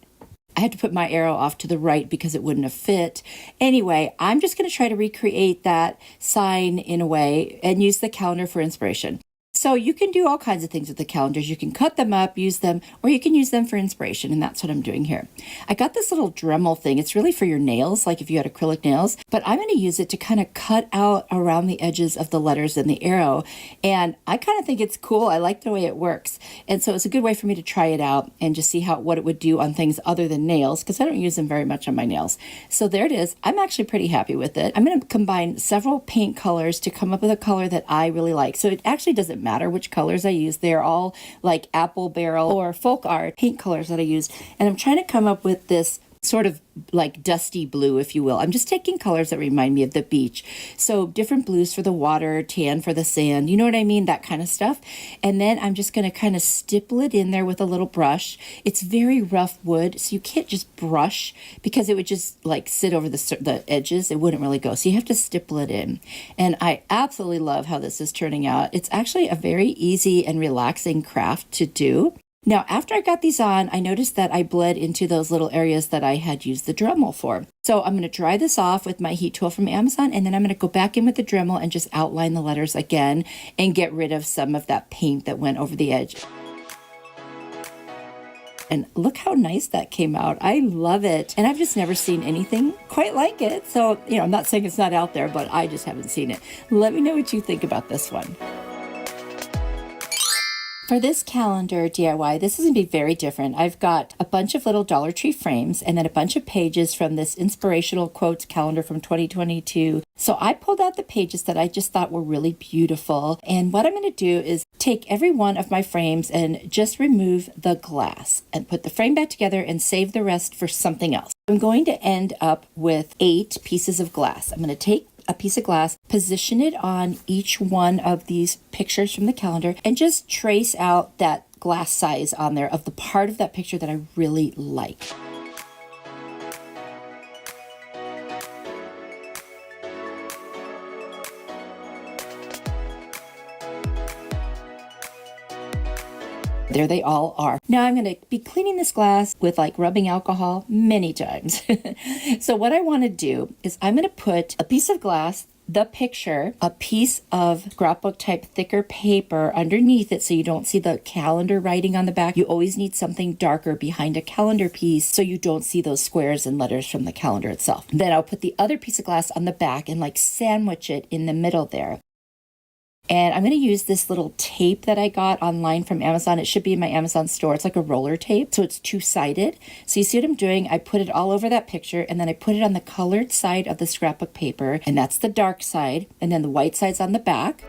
I had to put my arrow off to the right because it wouldn't have fit. Anyway, I'm just going to try to recreate that sign in a way and use the calendar for inspiration. So you can do all kinds of things with the calendars. You can cut them up, use them, or you can use them for inspiration, and that's what I'm doing here. I got this little Dremel thing. It's really for your nails, like if you had acrylic nails, but I'm going to use it to kind of cut out around the edges of the letters and the arrow, and I kind of think it's cool. I like the way it works, and so it's a good way for me to try it out and just see what it would do on things other than nails, because I don't use them very much on my nails. So there it is. I'm actually pretty happy with it. I'm going to combine several paint colors to come up with a color that I really like. So it actually doesn't matter which colors I use. They're all like apple barrel or folk art paint colors that I use. And I'm trying to come up with this sort of like dusty blue, if you will. I'm just taking colors that remind me of the beach. So different blues for the water, tan for the sand, you know what I mean? That kind of stuff. And then I'm just going to kind of stipple it in there with a little brush. It's very rough wood, so you can't just brush because it would just like sit over the edges. It wouldn't really go. So you have to stipple it in. And I absolutely love how this is turning out. It's actually a very easy and relaxing craft to do. Now, after I got these on, I noticed that I bled into those little areas that I had used the Dremel for. So I'm going to dry this off with my heat tool from Amazon, and then I'm going to go back in with the Dremel and just outline the letters again and get rid of some of that paint that went over the edge. And look how nice that came out. I love it. And I've just never seen anything quite like it. So, I'm not saying it's not out there, but I just haven't seen it. Let me know what you think about this one. For this calendar DIY, this is going to be very different. I've got a bunch of little Dollar Tree frames and then a bunch of pages from this inspirational quotes calendar from 2022. So I pulled out the pages that I just thought were really beautiful. And what I'm going to do is take every one of my frames and just remove the glass and put the frame back together and save the rest for something else. I'm going to end up with 8 pieces of glass. I'm going to take a piece of glass, position it on each one of these pictures from the calendar, and just trace out that glass size on there of the part of that picture that I really like. There they all are. Now I'm going to be cleaning this glass with like rubbing alcohol many times. So what I want to do is I'm going to put a piece of glass, the picture, a piece of scrapbook type thicker paper underneath it so you don't see the calendar writing on the back. You always need something darker behind a calendar piece so you don't see those squares and letters from the calendar itself. Then I'll put the other piece of glass on the back and like sandwich it in the middle there. And I'm going to use this little tape that I got online from Amazon. It should be in my Amazon store. It's like a roller tape, so it's two-sided. So you see what I'm doing? I put it all over that picture, and then I put it on the colored side of the scrapbook paper, and that's the dark side, and then the white side's on the back.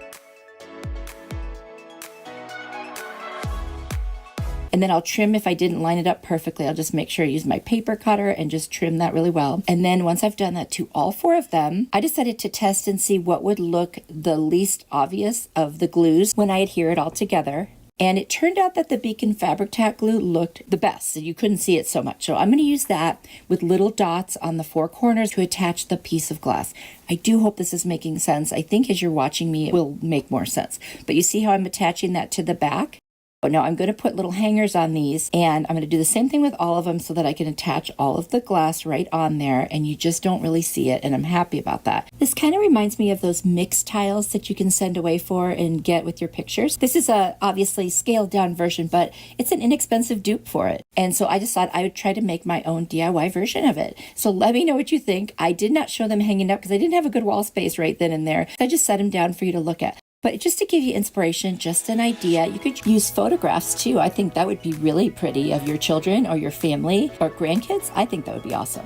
And then I'll trim if I didn't line it up perfectly. I'll just make sure I use my paper cutter and just trim that really well. And then once I've done that to all 4 of them, I decided to test and see what would look the least obvious of the glues when I adhere it all together. And it turned out that the Beacon Fabric Tack glue looked the best. So you couldn't see it so much. So I'm going to use that with little dots on the 4 corners to attach the piece of glass. I do hope this is making sense. I think as you're watching me, it will make more sense. But you see how I'm attaching that to the back? Now I'm going to put little hangers on these, and I'm going to do the same thing with all of them so that I can attach all of the glass right on there, and you just don't really see it, and I'm happy about that. This kind of reminds me of those mix tiles that you can send away for and get with your pictures. This is a obviously scaled down version, but it's an inexpensive dupe for it. And so I just thought I would try to make my own DIY version of it. So let me know what you think. I did not show them hanging up because I didn't have a good wall space right then and there. I just set them down for you to look at. But just to give you inspiration, just an idea, you could use photographs too. I think that would be really pretty of your children or your family or grandkids. I think that would be awesome.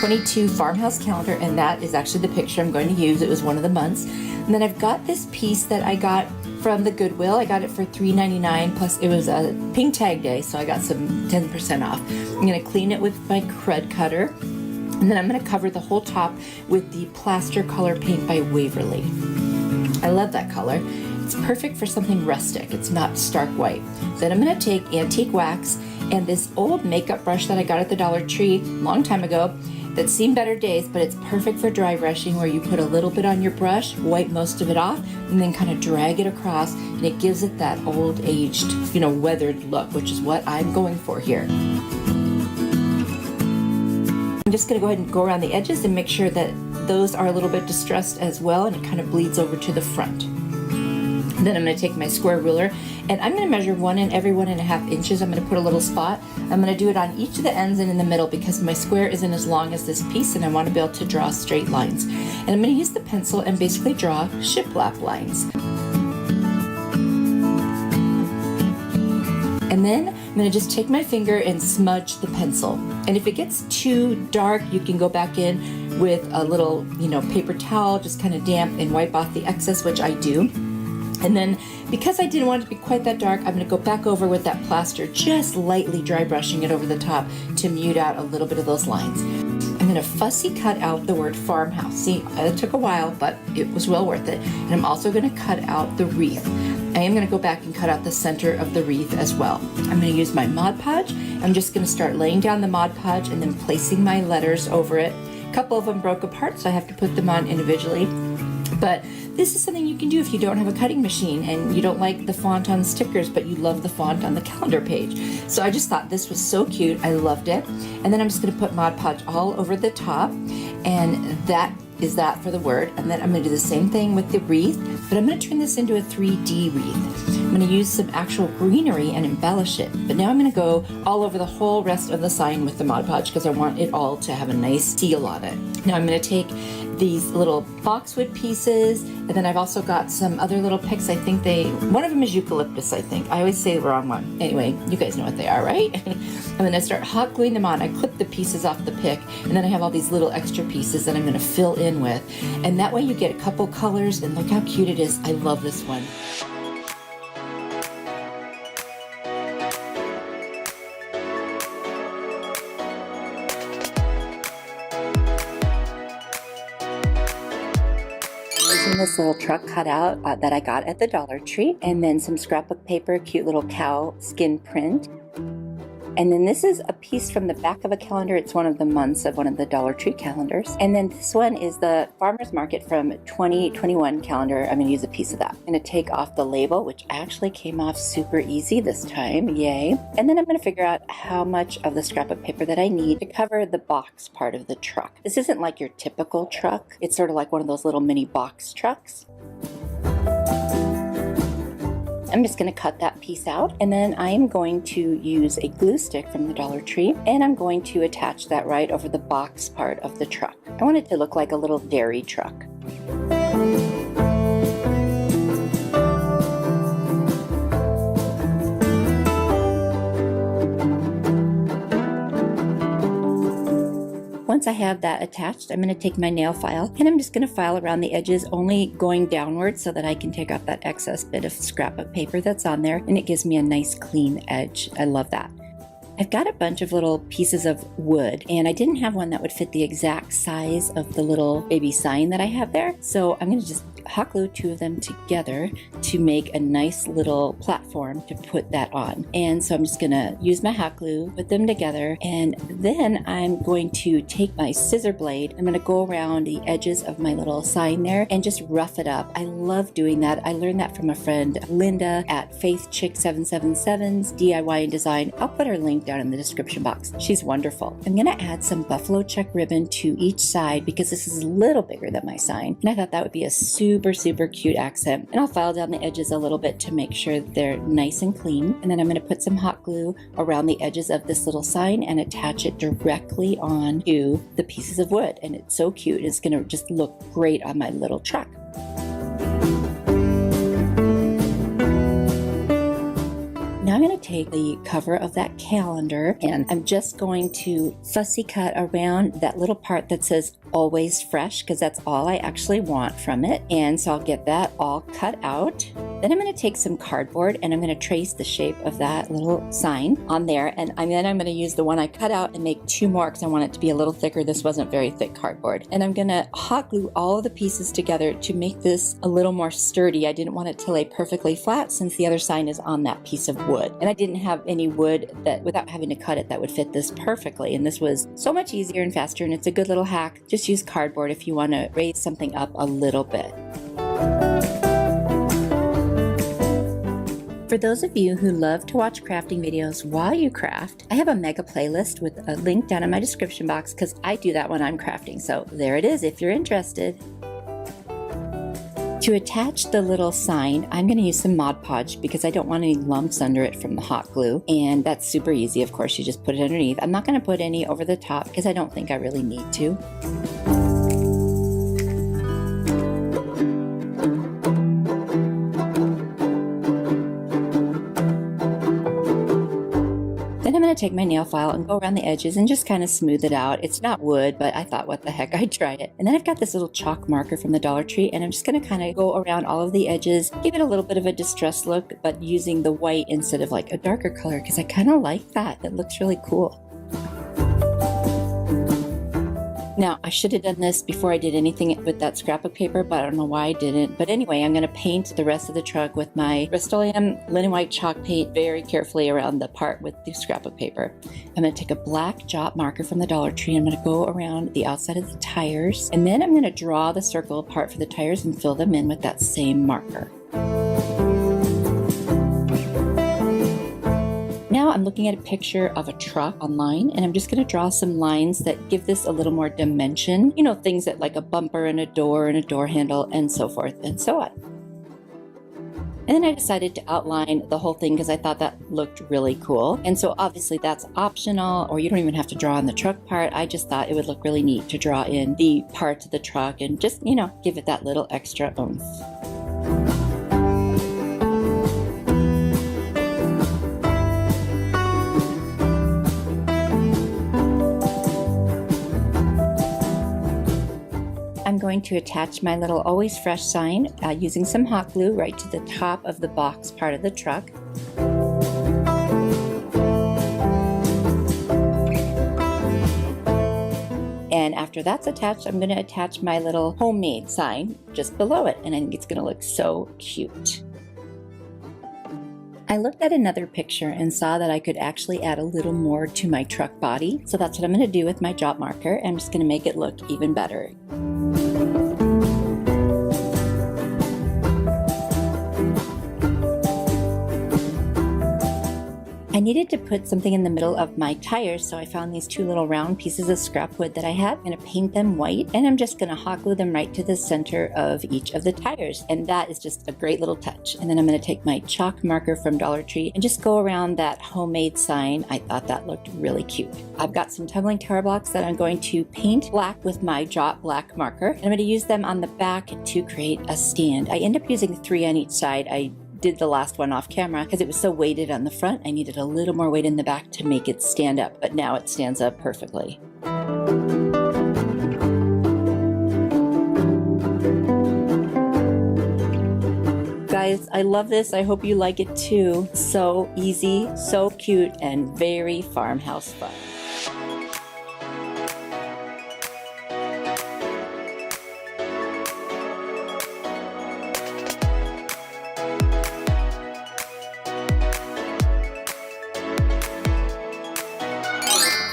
22 Farmhouse Calendar, and that is actually the picture I'm going to use. It was one of the months. And then I've got this piece that I got from the Goodwill. I got it for $3.99, plus it was a pink tag day, so I got some 10% off. I'm going to clean it with my crud cutter, and then I'm going to cover the whole top with the plaster color paint by Waverly. I love that color. It's perfect for something rustic. It's not stark white. Then I'm going to take antique wax and this old makeup brush that I got at the Dollar Tree a long time ago that's seen better days, but it's perfect for dry brushing, where you put a little bit on your brush, wipe most of it off, and then kind of drag it across, and it gives it that old aged, weathered look, which is what I'm going for here. I'm just going to go ahead and go around the edges and make sure that those are a little bit distressed as well, and it kind of bleeds over to the front. Then I'm going to take my square ruler, and I'm going to measure every 1.5 inches. I'm going to put a little spot. I'm going to do it on each of the ends and in the middle because my square isn't as long as this piece, and I want to be able to draw straight lines. And I'm going to use the pencil and basically draw shiplap lines. And then I'm going to just take my finger and smudge the pencil. And if it gets too dark, you can go back in with a little, paper towel, just kind of damp, and wipe off the excess, which I do. And then because I didn't want it to be quite that dark, I'm going to go back over with that plaster, just lightly dry brushing it over the top to mute out a little bit of those lines. I'm going to fussy cut out the word farmhouse. See, it took a while, but it was well worth it. And I'm also going to cut out the wreath. I am going to go back and cut out the center of the wreath as well. I'm going to use my Mod Podge. I'm just going to start laying down the Mod Podge and then placing my letters over it. A couple of them broke apart, so I have to put them on individually. But this is something you can do if you don't have a cutting machine and you don't like the font on stickers, but you love the font on the calendar page. So I just thought this was so cute. I loved it. And then I'm just going to put Mod Podge all over the top. And that is that for the word. And then I'm going to do the same thing with the wreath, but I'm going to turn this into a 3D wreath. I'm going to use some actual greenery and embellish it. But now I'm going to go all over the whole rest of the sign with the Mod Podge because I want it all to have a nice seal on it. Now I'm going to take these little boxwood pieces, and then I've also got some other little picks. I think one of them is eucalyptus, I think. I always say the wrong one. Anyway, you guys know what they are, right? I'm gonna start hot gluing them on. I clip the pieces off the pick, and then I have all these little extra pieces that I'm gonna fill in with. And that way you get a couple colors, and look how cute it is. I love this one. This little truck cutout that I got at the Dollar Tree, and then some scrapbook paper, cute little cow skin print. And then this is a piece from the back of a calendar. It's one of the months of one of the Dollar Tree calendars. And then this one is the Farmer's Market from 2021 calendar. I'm going to use a piece of that. I'm going to take off the label, which actually came off super easy this time. Yay. And then I'm going to figure out how much of the scrapbook paper that I need to cover the box part of the truck. This isn't like your typical truck. It's sort of like one of those little mini box trucks. I'm just going to cut that piece out, and then I'm going to use a glue stick from the Dollar Tree, and I'm going to attach that right over the box part of the truck. I want it to look like a little dairy truck. Once I have that attached, I'm going to take my nail file and I'm just going to file around the edges, only going downward so that I can take off that excess bit of scrapbook paper that's on there, and it gives me a nice clean edge. I love that. I've got a bunch of little pieces of wood, and I didn't have one that would fit the exact size of the little baby sign that I have there, so I'm going to just hot glue two of them together to make a nice little platform to put that on. And so I'm just going to use my hot glue, put them together, and then I'm going to take my scissor blade. I'm going to go around the edges of my little sign there and just rough it up. I love doing that. I learned that from a friend, Linda at FaithChick777's DIY and Design. I'll put her link down in the description box. She's wonderful. I'm going to add some buffalo check ribbon to each side because this is a little bigger than my sign, and I thought that would be a super cute accent. And I'll file down the edges a little bit to make sure that they're nice and clean, and then I'm going to put some hot glue around the edges of this little sign and attach it directly onto the pieces of wood, and it's so cute. It's going to just look great on my little truck. Now I'm going to take the cover of that calendar, and I'm just going to fussy cut around that little part that says always fresh, because that's all I actually want from it. And so I'll get that all cut out. Then I'm going to take some cardboard and I'm going to trace the shape of that little sign on there. And then I'm going to use the one I cut out and make two more because I want it to be a little thicker. This wasn't very thick cardboard. And I'm going to hot glue all of the pieces together to make this a little more sturdy. I didn't want it to lay perfectly flat since the other sign is on that piece of wood. And I didn't have any wood that, without having to cut it, that would fit this perfectly. And this was so much easier and faster, and it's a good little hack. Just use cardboard if you want to raise something up a little bit. For those of you who love to watch crafting videos while you craft, I have a mega playlist with a link down in my description box because I do that when I'm crafting. So there it is if you're interested. To attach the little sign, I'm going to use some Mod Podge because I don't want any lumps under it from the hot glue. And that's super easy. Of course, you just put it underneath. I'm not going to put any over the top because I don't think I really need to. going to take my nail file and go around the edges and just kind of smooth it out. It's not wood, but I thought, what the heck, I'd try it. And then I've got this little chalk marker from the Dollar Tree, and I'm just going to kind of go around all of the edges, give it a little bit of a distressed look, but using the white instead of like a darker color, because I kind of like that. It looks really cool. Now, I should have done this before I did anything with that scrap of paper, but I don't know why I didn't. But anyway, I'm going to paint the rest of the truck with my Rust-Oleum linen white chalk paint very carefully around the part with the scrap of paper. I'm going to take a black dot marker from the Dollar Tree. I'm going to go around the outside of the tires, and then I'm going to draw the circle apart for the tires and fill them in with that same marker. Now I'm looking at a picture of a truck online, and I'm just going to draw some lines that give this a little more dimension. You know, things that like a bumper and a door handle and so forth and so on. And then I decided to outline the whole thing because I thought that looked really cool. And so obviously that's optional, or you don't even have to draw on the truck part. I just thought it would look really neat to draw in the parts of the truck and just, you know, give it that little extra oomph. I'm going to attach my little Always Fresh sign using some hot glue right to the top of the box part of the truck. And after that's attached, I'm going to attach my little homemade sign just below it, and I think it's going to look so cute. I looked at another picture and saw that I could actually add a little more to my truck body. So that's what I'm going to do with my dot marker. I'm just going to make it look even better. I needed to put something in the middle of my tires, so I found these two little round pieces of scrap wood that I had. I'm going to paint them white, and I'm just going to hot glue them right to the center of each of the tires, and that is just a great little touch. And then I'm going to take my chalk marker from Dollar Tree and just go around that homemade sign. I thought that looked really cute. I've got some tumbling tower blocks that I'm going to paint black with my Jot Black marker, and I'm going to use them on the back to create a stand. I end up using 3 on each side. I did the last one off camera because it was so weighted on the front. I needed a little more weight in the back to make it stand up, but now it stands up perfectly. Guys, I love this. I hope you like it too. So easy, so cute, and very farmhouse fun.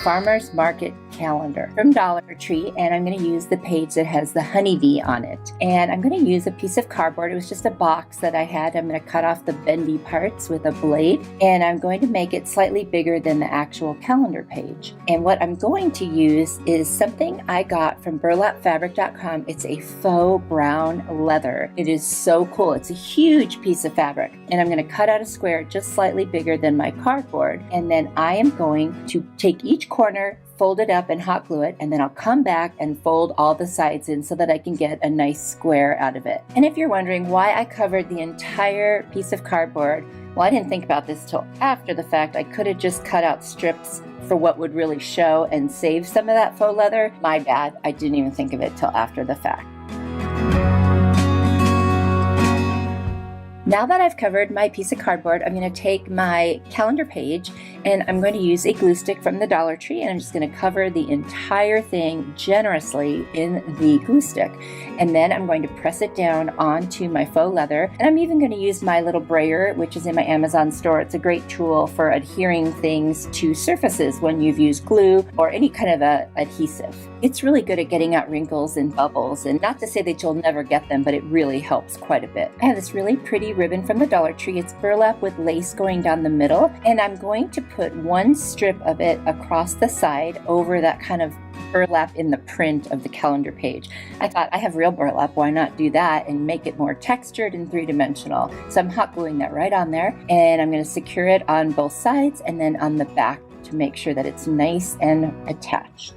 Farmers Market Calendar from Dollar Tree, and I'm going to use the page that has the honeybee on it. And I'm going to use a piece of cardboard. It was just a box that I had. I'm going to cut off the bendy parts with a blade, and I'm going to make it slightly bigger than the actual calendar page. And what I'm going to use is something I got from burlapfabric.com. It's a faux brown leather. It is so cool. It's a huge piece of fabric, and I'm going to cut out a square just slightly bigger than my cardboard, and then I am going to take each corner, fold it up and hot glue it, and then I'll come back and fold all the sides in so that I can get a nice square out of it. And if you're wondering why I covered the entire piece of cardboard, well, I didn't think about this till after the fact. I could have just cut out strips for what would really show and save some of that faux leather. My bad. I didn't even think of it till after the fact. Now that I've covered my piece of cardboard, I'm going to take my calendar page and I'm going to use a glue stick from the Dollar Tree, and I'm just going to cover the entire thing generously in the glue stick. And then I'm going to press it down onto my faux leather, and I'm even going to use my little brayer, which is in my Amazon store. It's a great tool for adhering things to surfaces when you've used glue or any kind of adhesive. It's really good at getting out wrinkles and bubbles, and not to say that you'll never get them, but it really helps quite a bit. I have this really pretty ribbon from the Dollar Tree. It's burlap with lace going down the middle, and I'm going to put one strip of it across the side over that kind of burlap in the print of the calendar page. I thought, I have real burlap, why not do that and make it more textured and three-dimensional? So I'm hot gluing that right on there, and I'm going to secure it on both sides and then on the back to make sure that it's nice and attached.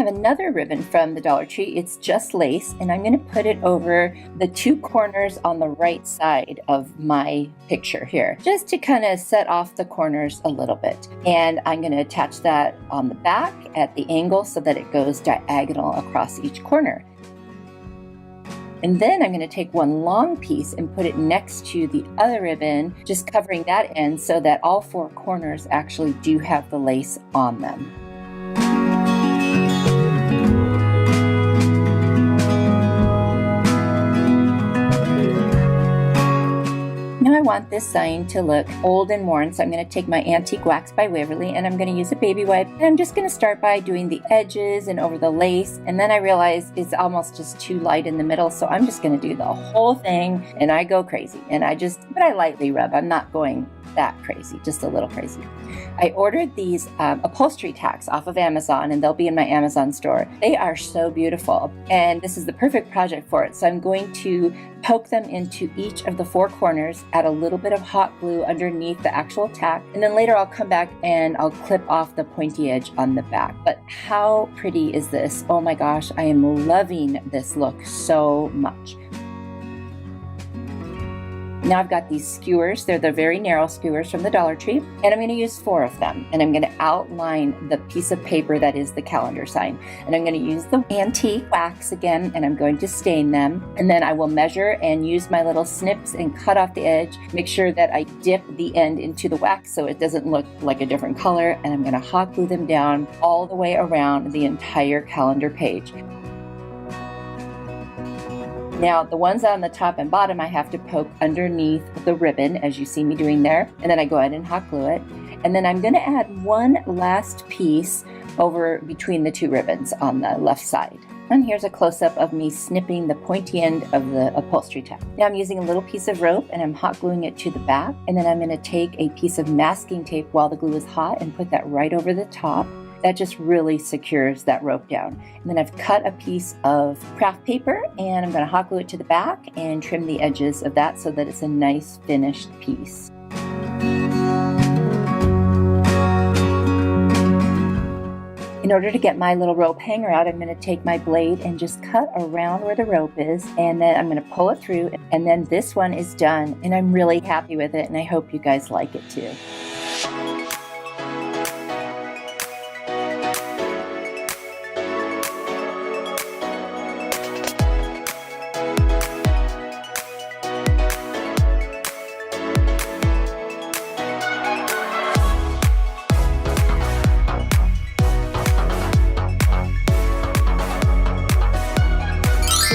another ribbon from the Dollar Tree. It's just lace, and I'm going to put it over the 2 corners on the right side of my picture here, just to kind of set off the corners a little bit. And I'm going to attach that on the back at the angle so that it goes diagonal across each corner. And then I'm going to take one long piece and put it next to the other ribbon, just covering that end so that all 4 corners actually do have the lace on them. Now I want this sign to look old and worn, so I'm going to take my Antique Wax by Waverly and I'm going to use a baby wipe. And I'm just going to start by doing the edges and over the lace. And then I realize it's almost just too light in the middle, so I'm just going to do the whole thing, and I go crazy. But I lightly rub. I'm not going that crazy, just a little crazy. I ordered these upholstery tacks off of Amazon, and they'll be in my Amazon store. They are so beautiful, and this is the perfect project for it. So I'm going to poke them into each of the 4 corners, add a little bit of hot glue underneath the actual tack, and then later I'll come back and I'll clip off the pointy edge on the back. But how pretty is this? Oh my gosh, I am loving this look so much. Now I've got these skewers. They're the very narrow skewers from the Dollar Tree, and I'm going to use 4 of them. And I'm going to outline the piece of paper that is the calendar sign. And I'm going to use the antique wax again, and I'm going to stain them. And then I will measure and use my little snips and cut off the edge. Make sure that I dip the end into the wax so it doesn't look like a different color. And I'm going to hot glue them down all the way around the entire calendar page. Now, the ones on the top and bottom, I have to poke underneath the ribbon, as you see me doing there, and then I go ahead and hot glue it. And then I'm going to add one last piece over between the 2 ribbons on the left side. And here's a close-up of me snipping the pointy end of the upholstery tack. Now I'm using a little piece of rope and I'm hot gluing it to the back, and then I'm going to take a piece of masking tape while the glue is hot and put that right over the top. That just really secures that rope down. And then I've cut a piece of craft paper, and I'm going to hot glue it to the back and trim the edges of that so that it's a nice finished piece. In order to get my little rope hanger out, I'm going to take my blade and just cut around where the rope is, and then I'm going to pull it through, and then this one is done, and I'm really happy with it, and I hope you guys like it too.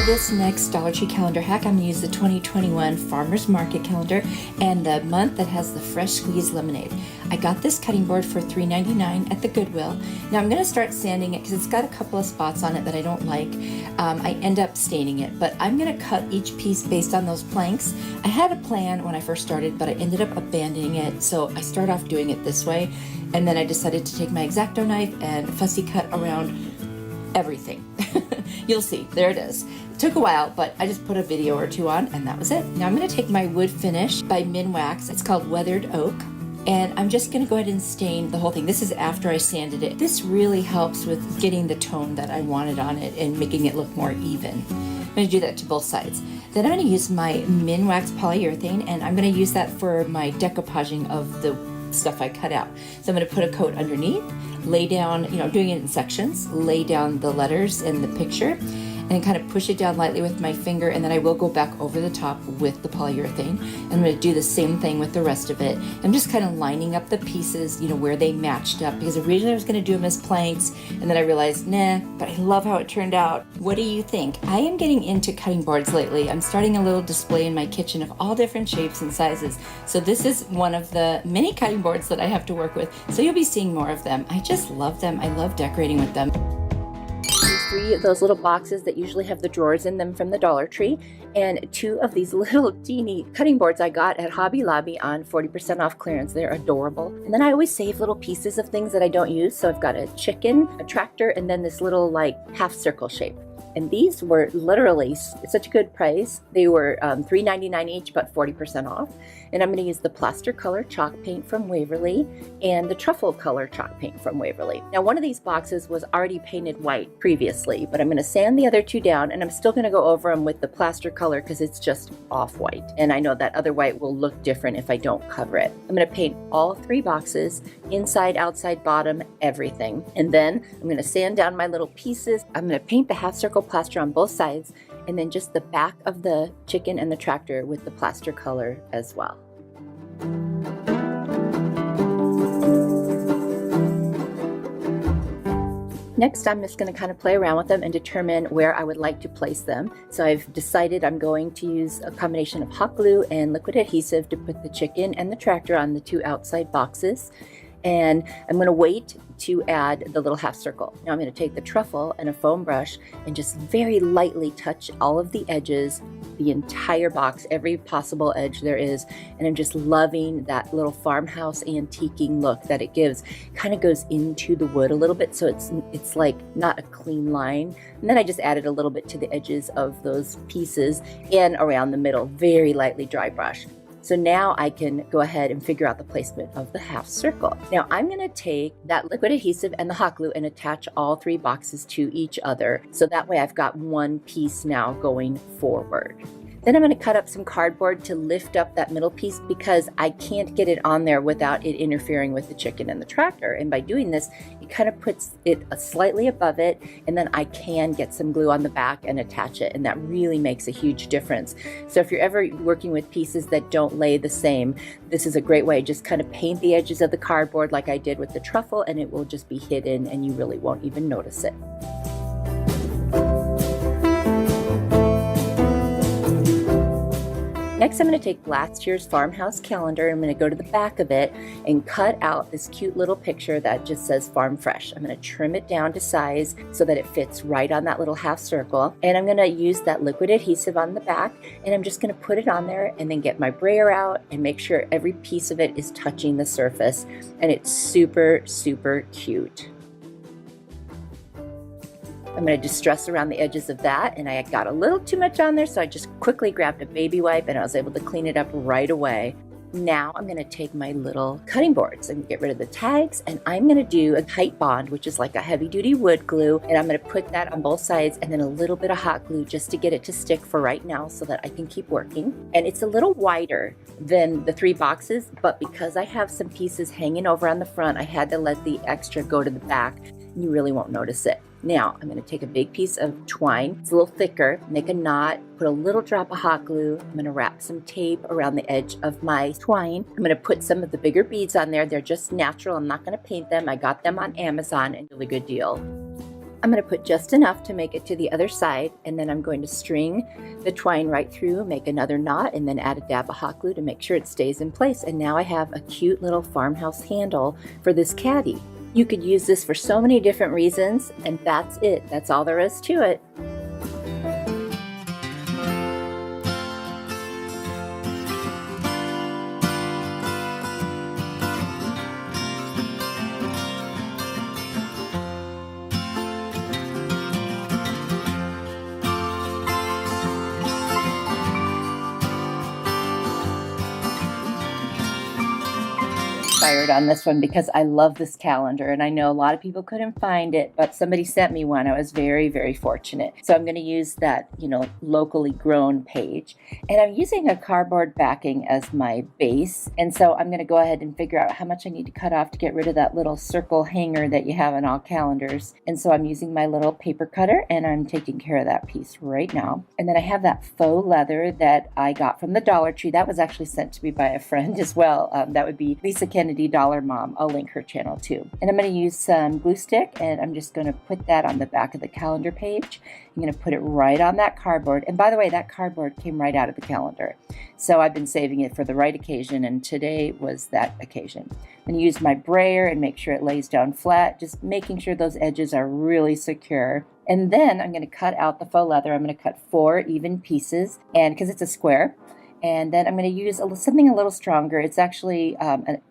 This next Dollar Tree calendar hack, I'm going to use the 2021 Farmers Market calendar and the month that has the fresh squeezed lemonade. I got this cutting board for $3.99 at the Goodwill. Now I'm going to start sanding it because it's got a couple of spots on it that I don't like. I end up staining it, but I'm going to cut each piece based on those planks. I had a plan when I first started, but I ended up abandoning it, so I start off doing it this way, and then I decided to take my X-Acto knife and fussy cut around everything. You'll see, there it is. It took a while, but I just put a video or 2 on, and that was it. Now I'm going to take my wood finish by Minwax. It's called Weathered Oak, and I'm just going to go ahead and stain the whole thing. This is after I sanded it. This really helps with getting the tone that I wanted on it and making it look more even. I'm going to do that to both sides. Then I'm going to use my Minwax polyurethane, and I'm going to use that for my decoupaging of the stuff I cut out. So I'm going to put a coat underneath, lay down, doing it in sections, lay down the letters in the picture, and kind of push it down lightly with my finger, and then I will go back over the top with the polyurethane. And I'm going to do the same thing with the rest of it. I'm just kind of lining up the pieces, where they matched up, because originally I was going to do them as planks, and then I realized, nah, but I love how it turned out. What do you think? I am getting into cutting boards lately. I'm starting a little display in my kitchen of all different shapes and sizes. So this is one of the many cutting boards that I have to work with. So you'll be seeing more of them. I just love them. I love decorating with them. 3 of those little boxes that usually have the drawers in them from the Dollar Tree, and 2 of these little teeny cutting boards I got at Hobby Lobby on 40% off clearance. They're adorable. And then I always save little pieces of things that I don't use. So I've got a chicken, a tractor, and then this little half circle shape. And these were literally such a good price. They were $3.99 each, but 40% off. And I'm going to use the plaster color chalk paint from Waverly and the truffle color chalk paint from Waverly. Now, one of these boxes was already painted white previously, but I'm going to sand the other two down, and I'm still going to go over them with the plaster color because it's just off-white. And I know that other white will look different if I don't cover it. I'm going to paint all 3 boxes, inside, outside, bottom, everything. And then I'm going to sand down my little pieces. I'm going to paint the half circle plaster on both sides, and then just the back of the chicken and the tractor with the plaster color as well. Next, I'm just going to kind of play around with them and determine where I would like to place them. So I've decided I'm going to use a combination of hot glue and liquid adhesive to put the chicken and the tractor on the 2 outside boxes. And I'm going to wait to add the little half circle. Now I'm going to take the truffle and a foam brush and just very lightly touch all of the edges, the entire box, every possible edge there is. And I'm just loving that little farmhouse antiquing look that it gives. Kind of goes into the wood a little bit, so it's like not a clean line. And then I just added a little bit to the edges of those pieces and around the middle, very lightly dry brush. So now I can go ahead and figure out the placement of the half circle. Now I'm going to take that liquid adhesive and the hot glue and attach all 3 boxes to each other. So that way I've got one piece now going forward. Then I'm going to cut up some cardboard to lift up that middle piece because I can't get it on there without it interfering with the chicken and the tractor. And by doing this, it kind of puts it slightly above it, and then I can get some glue on the back and attach it, and that really makes a huge difference. So if you're ever working with pieces that don't lay the same, this is a great way. Just kind of paint the edges of the cardboard like I did with the truffle, and it will just be hidden and you really won't even notice it. Next, I'm going to take last year's Farmhouse Calendar. I'm going to go to the back of it and cut out this cute little picture that just says Farm Fresh. I'm going to trim it down to size so that it fits right on that little half circle. And I'm going to use that liquid adhesive on the back, and I'm just going to put it on there and then get my brayer out and make sure every piece of it is touching the surface. And it's super, super cute. I'm going to distress around the edges of that, and I got a little too much on there, so I just quickly grabbed a baby wipe and I was able to clean it up right away. Now I'm going to take my little cutting boards and get rid of the tags, and I'm going to do a tight bond, which is like a heavy duty wood glue, and I'm going to put that on both sides and then a little bit of hot glue just to get it to stick for right now so that I can keep working. And it's a little wider than the 3 boxes, but because I have some pieces hanging over on the front, I had to let the extra go to the back. You really won't notice it. Now I'm going to take a big piece of twine, it's a little thicker, make a knot, put a little drop of hot glue. I'm going to wrap some tape around the edge of my twine. I'm going to put some of the bigger beads on there. They're just natural. I'm not going to paint them. I got them on Amazon and a really good deal. I'm going to put just enough to make it to the other side, and then I'm going to string the twine right through, make another knot, and then add a dab of hot glue to make sure it stays in place. And now I have a cute little farmhouse handle for this caddy. You could use this for so many different reasons, and that's it. That's all there is to it. On this one because I love this calendar, and I know a lot of people couldn't find it, but somebody sent me one. I was very, very fortunate. So I'm going to use that, locally grown page, and I'm using a cardboard backing as my base. And so I'm going to go ahead and figure out how much I need to cut off to get rid of that little circle hanger that you have on all calendars. And so I'm using my little paper cutter, and I'm taking care of that piece right now. And then I have that faux leather that I got from the Dollar Tree. That was actually sent to me by a friend as well. That would be Lisa Kennedy, Dollar Mom. I'll link her channel too. And I'm going to use some glue stick, and I'm just going to put that on the back of the calendar page. I'm going to put it right on that cardboard. And by the way, that cardboard came right out of the calendar. So I've been saving it for the right occasion, and today was that occasion. I'm going to use my brayer and make sure it lays down flat, just making sure those edges are really secure. And then I'm going to cut out the faux leather. I'm going to cut 4 even pieces, and because it's a square. And then I'm going to use something a little stronger. It's actually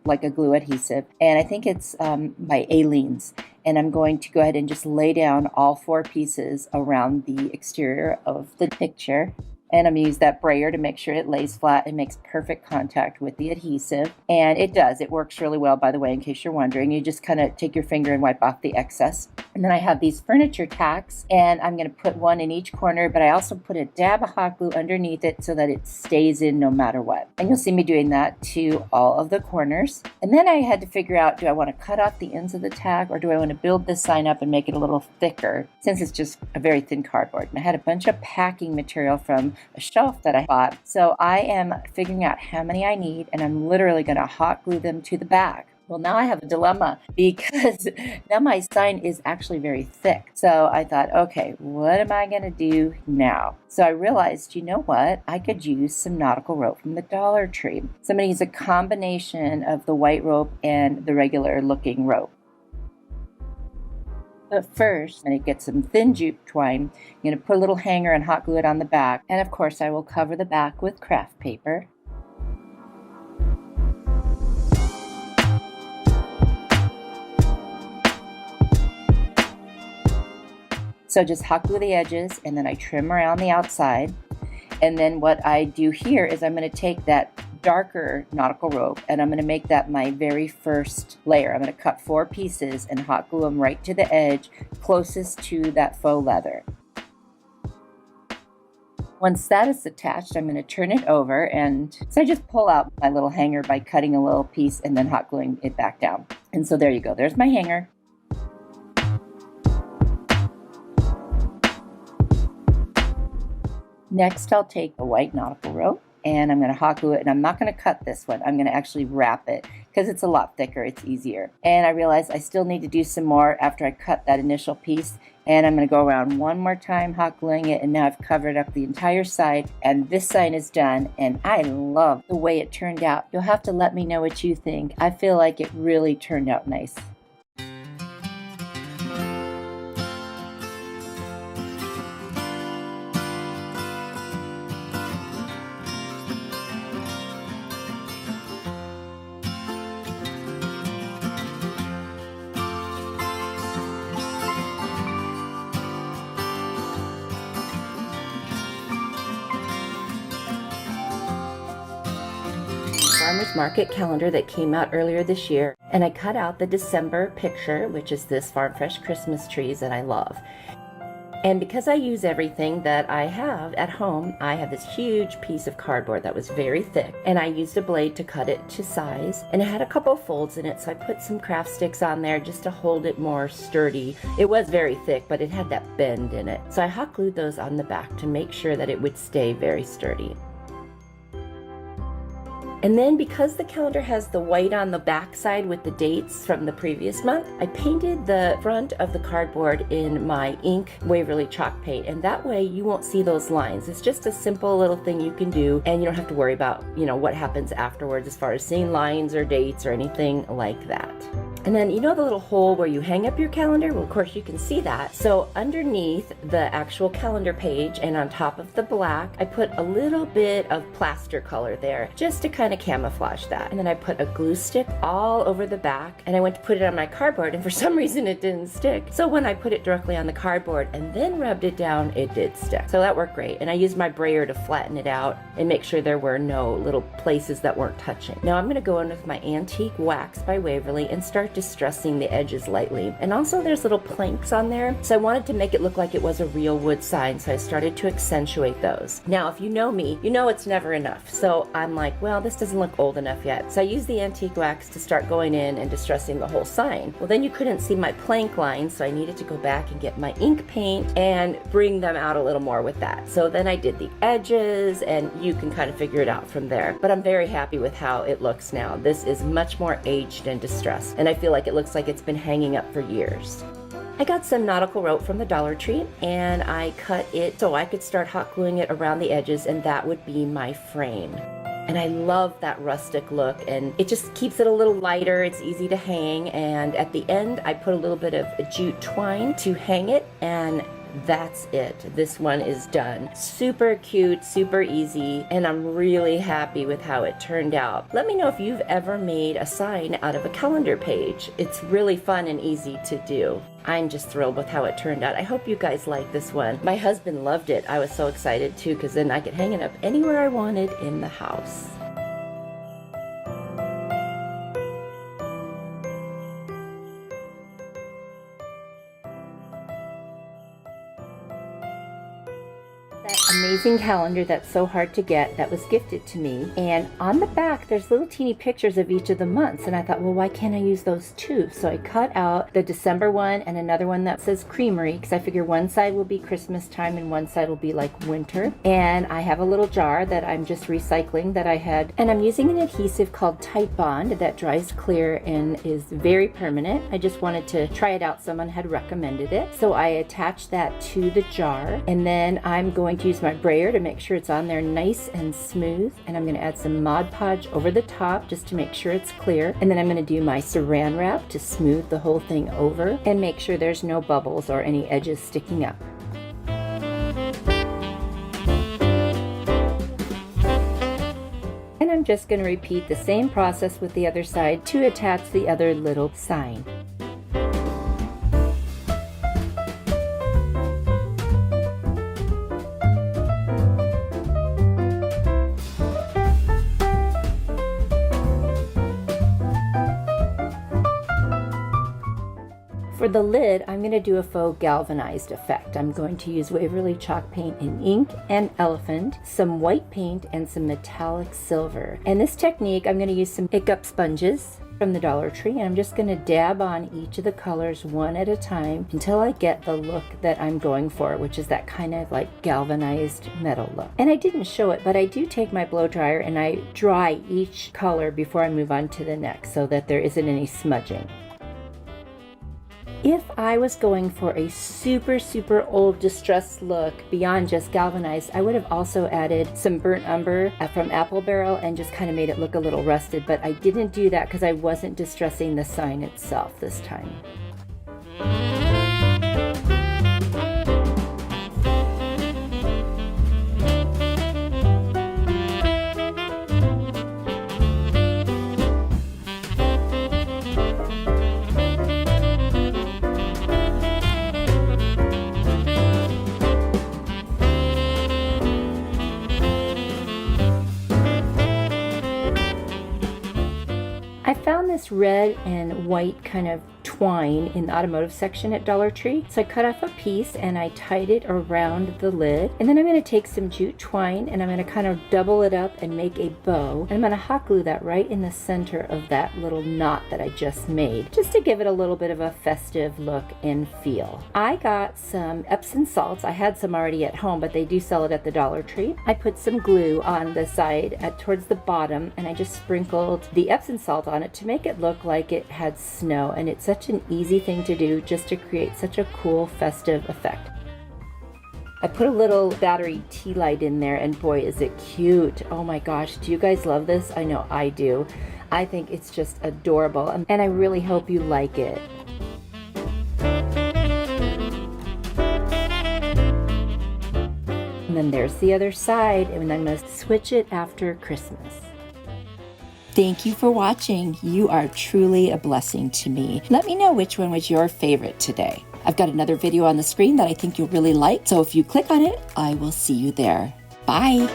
like a glue adhesive, and I think it's by Aleene's. And I'm going to go ahead and just lay down all 4 pieces around the exterior of the picture. And I'm going to use that brayer to make sure it lays flat and makes perfect contact with the adhesive. And it does. It works really well, by the way, in case you're wondering. You just kind of take your finger and wipe off the excess. And then I have these furniture tacks, and I'm going to put one in each corner, but I also put a dab of hot glue underneath it so that it stays in no matter what. And you'll see me doing that to all of the corners. And then I had to figure out, do I want to cut off the ends of the tack, or do I want to build this sign up and make it a little thicker, since it's just a very thin cardboard. And I had a bunch of packing material from a shelf that I bought. So I am figuring out how many I need, and I'm literally going to hot glue them to the back. Well, now I have a dilemma because now my sign is actually very thick. So I thought, okay, what am I going to do now? So I realized, you know what? I could use some nautical rope from the Dollar Tree. So I'm going to use a combination of the white rope and the regular looking rope. But first, I'm going to get some thin jute twine. I'm going to put a little hanger and hot glue it on the back. And of course, I will cover the back with craft paper. So just hot glue the edges, and then I trim around the outside. And then what I do here is I'm going to take that darker nautical rope, and I'm going to make that my very first layer. I'm going to cut 4 pieces and hot glue them right to the edge closest to that faux leather. Once that is attached, I'm going to turn it over, and so I just pull out my little hanger by cutting a little piece and then hot gluing it back down. And so there you go. There's my hanger. Next, I'll take the white nautical rope, and I'm going to hot glue it, and I'm not going to cut this one. I'm going to actually wrap it because it's a lot thicker. It's easier. And I realized I still need to do some more after I cut that initial piece, and I'm going to go around one more time hot gluing it, and now I've covered up the entire side, and this sign is done, and I love the way it turned out. You'll have to let me know what you think. I feel like it really turned out nice. Farmers Market calendar that came out earlier this year, and I cut out the December picture, which is this Farm Fresh Christmas trees that I love. And because I use everything that I have at home, I have this huge piece of cardboard that was very thick, and I used a blade to cut it to size, and it had a couple folds in it, so I put some craft sticks on there just to hold it more sturdy. It was very thick, but it had that bend in it. So I hot glued those on the back to make sure that it would stay very sturdy. And then because the calendar has the white on the back side with the dates from the previous month, I painted the front of the cardboard in my ink Waverly chalk paint, and that way you won't see those lines. It's just a simple little thing you can do, and you don't have to worry about, what happens afterwards as far as seeing lines or dates or anything like that. And then the little hole where you hang up your calendar? Well, of course you can see that. So underneath the actual calendar page and on top of the black, I put a little bit of plaster color there just to kind of camouflage that. And then I put a glue stick all over the back, and I went to put it on my cardboard, and for some reason it didn't stick. So when I put it directly on the cardboard and then rubbed it down, it did stick. So that worked great. And I used my brayer to flatten it out and make sure there were no little places that weren't touching. Now I'm going to go in with my antique wax by Waverly and start distressing the edges lightly. And also there's little planks on there, so I wanted to make it look like it was a real wood sign, so I started to accentuate those. Now if you know me, you know it's never enough. So I'm like, well, this doesn't look old enough yet. So I used the antique wax to start going in and distressing the whole sign. Well, then you couldn't see my plank lines, so I needed to go back and get my ink paint and bring them out a little more with that. So then I did the edges, and you can kind of figure it out from there. But I'm very happy with how it looks now. This is much more aged and distressed, and I feel like it looks like it's been hanging up for years. I got some nautical rope from the Dollar Tree, and I cut it so I could start hot gluing it around the edges, and that would be my frame. And I love that rustic look, and it just keeps it a little lighter. It's easy to hang, and at the end I put a little bit of jute twine to hang it, and that's it. This one is done. Super cute, super easy, and I'm really happy with how it turned out. Let me know if you've ever made a sign out of a calendar page. It's really fun and easy to do. I'm just thrilled with how it turned out. I hope you guys like this one. My husband loved it. I was so excited too, because then I could hang it up anywhere I wanted in the house. Amazing calendar that's so hard to get that was gifted to me, and on the back there's little teeny pictures of each of the months, and I thought, well, why can't I use those too? So I cut out the December one and another one that says creamery, because I figure one side will be Christmas time and one side will be like winter. And I have a little jar that I'm just recycling that I had, and I'm using an adhesive called Tight Bond that dries clear and is very permanent. I just wanted to try it out. Someone had recommended it, so I attached that to the jar, and then I'm going to use my brayer to make sure it's on there nice and smooth, and I'm going to add some Mod Podge over the top just to make sure it's clear, and then I'm going to do my Saran Wrap to smooth the whole thing over and make sure there's no bubbles or any edges sticking up. And I'm just going to repeat the same process with the other side to attach the other little sign. For the lid, I'm going to do a faux galvanized effect. I'm going to use Waverly chalk paint in ink and elephant, some white paint, and some metallic silver. And this technique, I'm going to use some pick up sponges from the Dollar Tree, and I'm just going to dab on each of the colors one at a time until I get the look that I'm going for, which is that kind of like galvanized metal look. And I didn't show it, but I do take my blow dryer and I dry each color before I move on to the next so that there isn't any smudging. If I was going for a super old distressed look beyond just galvanized, I would have also added some burnt umber from Apple Barrel and just kind of made it look a little rusted, but I didn't do that because I wasn't distressing the sign itself this time. I found this red and white kind of twine in the automotive section at Dollar Tree. So I cut off a piece and I tied it around the lid. And then I'm going to take some jute twine and I'm going to kind of double it up and make a bow. And I'm going to hot glue that right in the center of that little knot that I just made, just to give it a little bit of a festive look and feel. I got some Epsom salts. I had some already at home, but they do sell it at the Dollar Tree. I put some glue on the side towards the bottom, and I just sprinkled the Epsom salt on it to make it look like it had snow. And it's such an easy thing to do just to create such a cool festive effect. I put a little battery tea light in there, and boy is it cute. Oh my gosh, do you guys love this? I know I do. I think it's just adorable, and I really hope you like it. And then there's the other side, and I'm going to switch it after Christmas. Thank you for watching. You are truly a blessing to me. Let me know which one was your favorite today. I've got another video on the screen that I think you'll really like, so if you click on it, I will see you there. Bye.